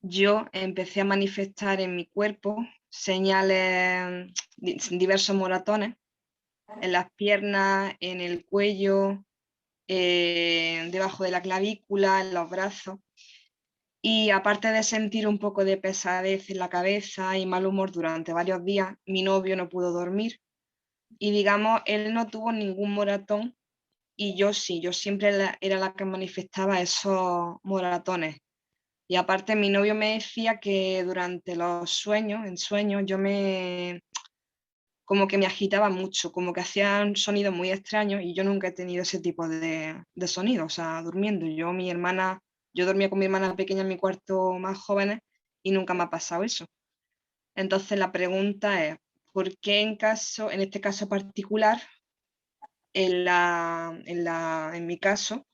yo empecé a manifestar en mi cuerpo señales, diversos moratones, en las piernas, en el cuello, debajo de la clavícula, en los brazos. Y aparte de sentir un poco de pesadez en la cabeza y mal humor durante varios días, mi novio no pudo dormir. Y digamos, él no tuvo ningún moratón y yo sí, yo siempre era la que manifestaba esos moratones. Y aparte mi novio me decía que durante los sueños, en sueños, como que me agitaba mucho, como que hacían sonidos muy extraños y yo nunca he tenido ese tipo de sonidos, o sea, durmiendo. Yo dormía con mi hermana pequeña en mi cuarto más jóvenes y nunca me ha pasado eso. Entonces la pregunta es, ¿por qué en este caso particular, en mi caso,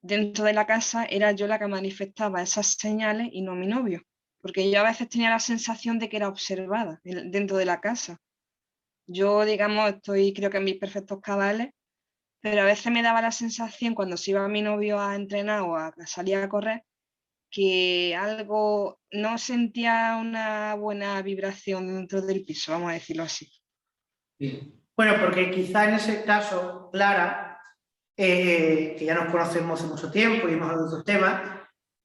dentro de la casa era yo la que manifestaba esas señales y no mi novio? Porque yo a veces tenía la sensación de que era observada dentro de la casa. Yo, digamos, creo que en mis perfectos cabales, pero a veces me daba la sensación cuando se iba mi novio a entrenar o a salir a correr, que algo, no sentía una buena vibración dentro del piso, vamos a decirlo así. Bueno, porque quizá en ese caso, Clara, que ya nos conocemos hace mucho tiempo y hemos hablado de otros temas,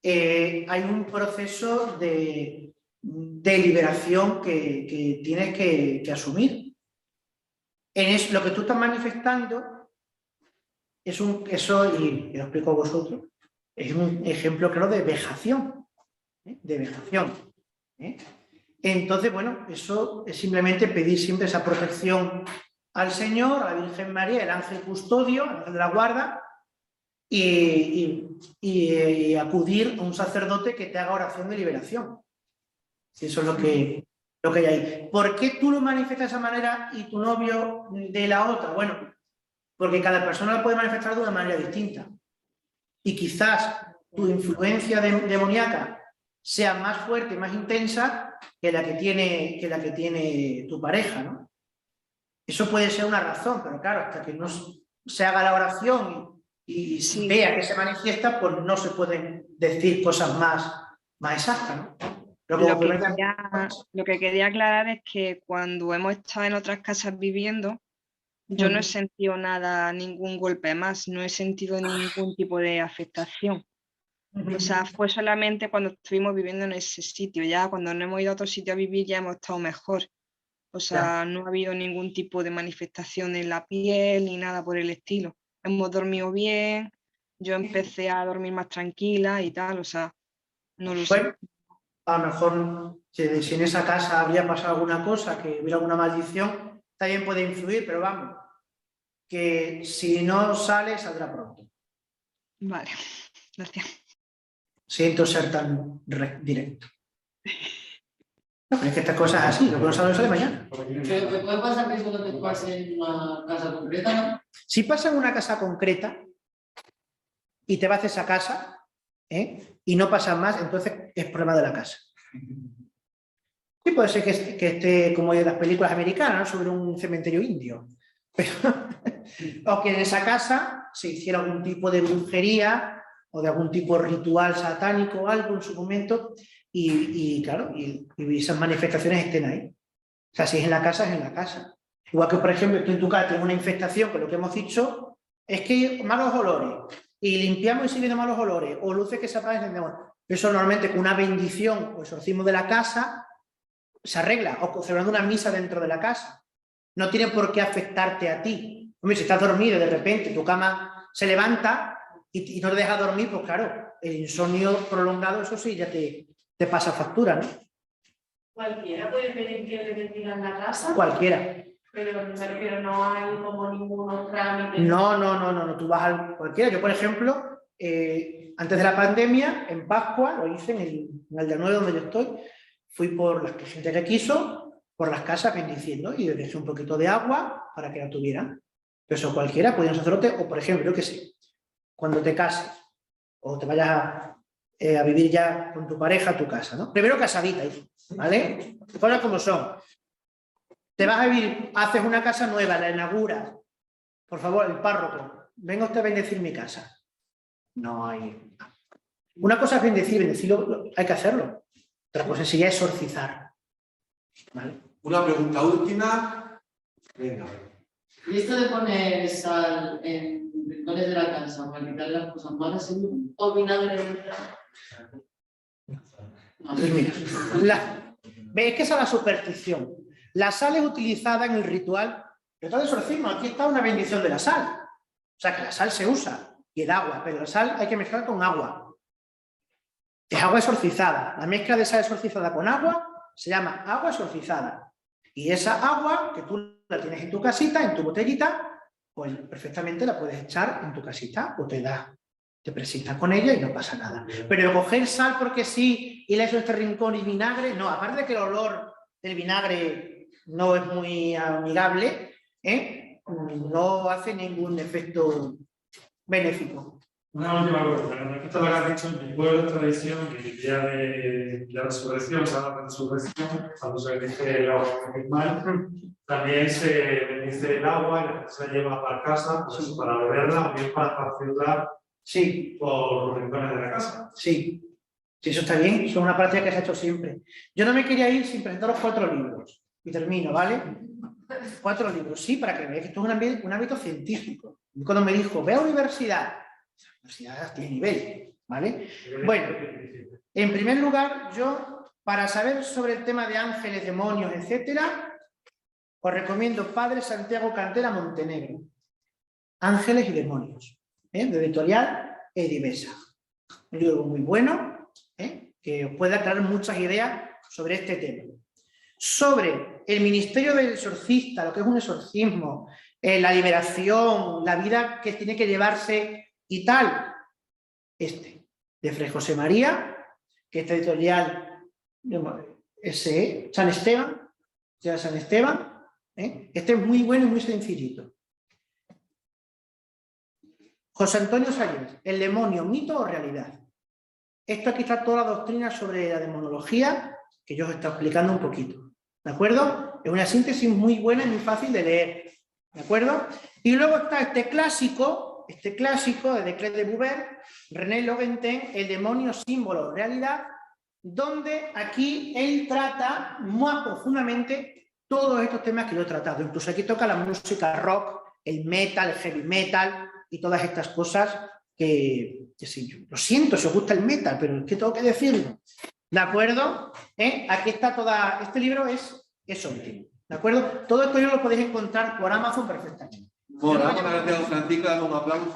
hay un proceso de liberación que tienes que asumir. Lo que tú estás manifestando eso, y lo explico a vosotros, es un ejemplo claro de vejación. Entonces, bueno, eso es simplemente pedir siempre esa protección al Señor, a la Virgen María, el ángel custodio, el ángel de la guarda, y acudir a un sacerdote que te haga oración de liberación. Eso es lo que hay ahí. ¿Por qué tú lo manifiestas de esa manera y tu novio de la otra? Bueno, porque cada persona lo puede manifestar de una manera distinta. Y quizás tu influencia demoníaca sea más fuerte y más intensa que la que tiene tu pareja, ¿no? Eso puede ser una razón, pero claro, hasta que no se haga la oración y Sí. vea que se manifiesta, pues no se pueden decir cosas más exactas, ¿no? Lo que quería aclarar es que cuando hemos estado en otras casas viviendo, yo no he sentido ningún golpe más, no he sentido ningún tipo de afectación. O sea, fue solamente cuando estuvimos viviendo en ese sitio. Ya cuando no hemos ido a otro sitio a vivir ya hemos estado mejor. O sea, no ha habido ningún tipo de manifestación en la piel ni nada por el estilo. Hemos dormido bien, yo empecé a dormir más tranquila y tal, o sea, no lo sé. Bueno, a lo mejor si en esa casa habría pasado alguna cosa, que hubiera alguna maldición, también puede influir, pero vamos, que si no sale, saldrá pronto. Vale, gracias. Siento ser tan directo. No, pero es que estas cosas así, lo que no sale mañana. Pero te puede pasar que eso no te pase en una casa concreta, ¿no? Si pasa en una casa concreta y te vas a esa casa y no pasa más, entonces es problema de la casa. Sí, puede ser que esté como en las películas americanas, ¿no? Sobre un cementerio indio. Pero, o que en esa casa se hiciera algún tipo de brujería o de algún tipo de ritual satánico o algo en su momento y claro, y esas manifestaciones estén ahí. O sea, si es en la casa, es en la casa. Igual que, por ejemplo, tú en tu casa tienes una infestación, que lo que hemos dicho es que hay malos olores y limpiamos y sigue viendo malos olores o luces que se apagan y encendemos. Eso normalmente con una bendición o exorcismo de la casa se arregla, o celebrando una misa dentro de la casa. No tiene por qué afectarte a ti. Hombre, si estás dormido y de repente tu cama se levanta y no te deja dormir, pues claro, el insomnio prolongado, eso sí, ya te pasa factura, ¿no? Cualquiera puede pedir que le bendigan la casa. Cualquiera. Pero me refiero, no hay como ningún trámite. No, tú vas a cualquiera. Yo, por ejemplo, antes de la pandemia, en Pascua, lo hice en el de 9 donde yo estoy, fui por la gente que quiso, por las casas bendiciendo y les dejé un poquito de agua para que la tuvieran. Pero eso cualquiera, podía un sacerdote, o por ejemplo, yo qué sé, cuando te cases o te vayas a vivir ya con tu pareja a tu casa, ¿no? Primero casadita, ¿vale? Cosas como son. Te vas a vivir, haces una casa nueva, la inauguras. Por favor, el párroco, venga usted a bendecir mi casa. No hay. Una cosa es bendecirlo, hay que hacerlo. Otra cosa es ya exorcizar. ¿Vale? Una pregunta última. Venga. Y esto de poner sal en rincones de la casa para quitar las cosas malas, ¿sí? O vinagre de no. Pues mira, ¿ves que esa es la superstición? La sal es utilizada en el ritual de exorcismo. Aquí está una bendición de la sal. O sea que la sal se usa y el agua, pero la sal hay que mezclar con agua. Es agua exorcizada. La mezcla de sal exorcizada con agua se llama agua exorcizada. Y esa agua que tú la tienes en tu casita, en tu botellita, pues perfectamente la puedes echar en tu casita o te presentas con ella y no pasa nada. Pero coger sal porque sí y le echo este rincón y vinagre, no. Aparte de que el olor del vinagre no es muy amigable, no hace ningún efecto benéfico. Una última cosa, respecto a lo que has dicho, en mi pueblo es tradición que el día de la resurrección, sábado de resurrección, cuando se bendice el agua bautismal, también se bendice el agua y la gente se la lleva para casa, pues eso, para beberla o bien para esparcirla por los rincones de la casa. Sí, eso está bien, eso es una práctica que se ha hecho siempre. Yo no me quería ir sin presentar los 4 libros, y termino, ¿vale? 4 libros, sí, para que veáis que esto es un ámbito científico. Y cuando me dijo, ve a la universidad tiene nivel, ¿vale? Bueno, en primer lugar, yo, para saber sobre el tema de ángeles, demonios, etcétera, os recomiendo Padre Santiago Cantera Montenegro, Ángeles y Demonios, de editorial Edivesa. Un libro muy bueno, que os puede aclarar muchas ideas sobre este tema. Sobre el ministerio del exorcista, lo que es un exorcismo, la liberación, la vida que tiene que llevarse y tal, de Fray José María, que es editorial San Esteban, este es muy bueno y muy sencillito. José Antonio Sayers, el demonio, mito o realidad. Esto aquí está toda la doctrina sobre la demonología que yo os he estado explicando un poquito, ¿de acuerdo? Es una síntesis muy buena y muy fácil de leer, ¿de acuerdo? Y luego está este clásico de Decret de Boubert, René Logentin, el demonio, símbolo, realidad, donde aquí él trata más profundamente todos estos temas que yo he tratado. Incluso aquí toca la música rock, el metal, el heavy metal y todas estas cosas que sí, lo siento si os gusta el metal, pero es que tengo que decirlo. ¿De acuerdo? Aquí está toda... Este libro es óptimo. ¿De acuerdo? Todo esto yo lo podéis encontrar por Amazon perfectamente. Bueno, damos las gracias a don Francisco, damos un aplauso.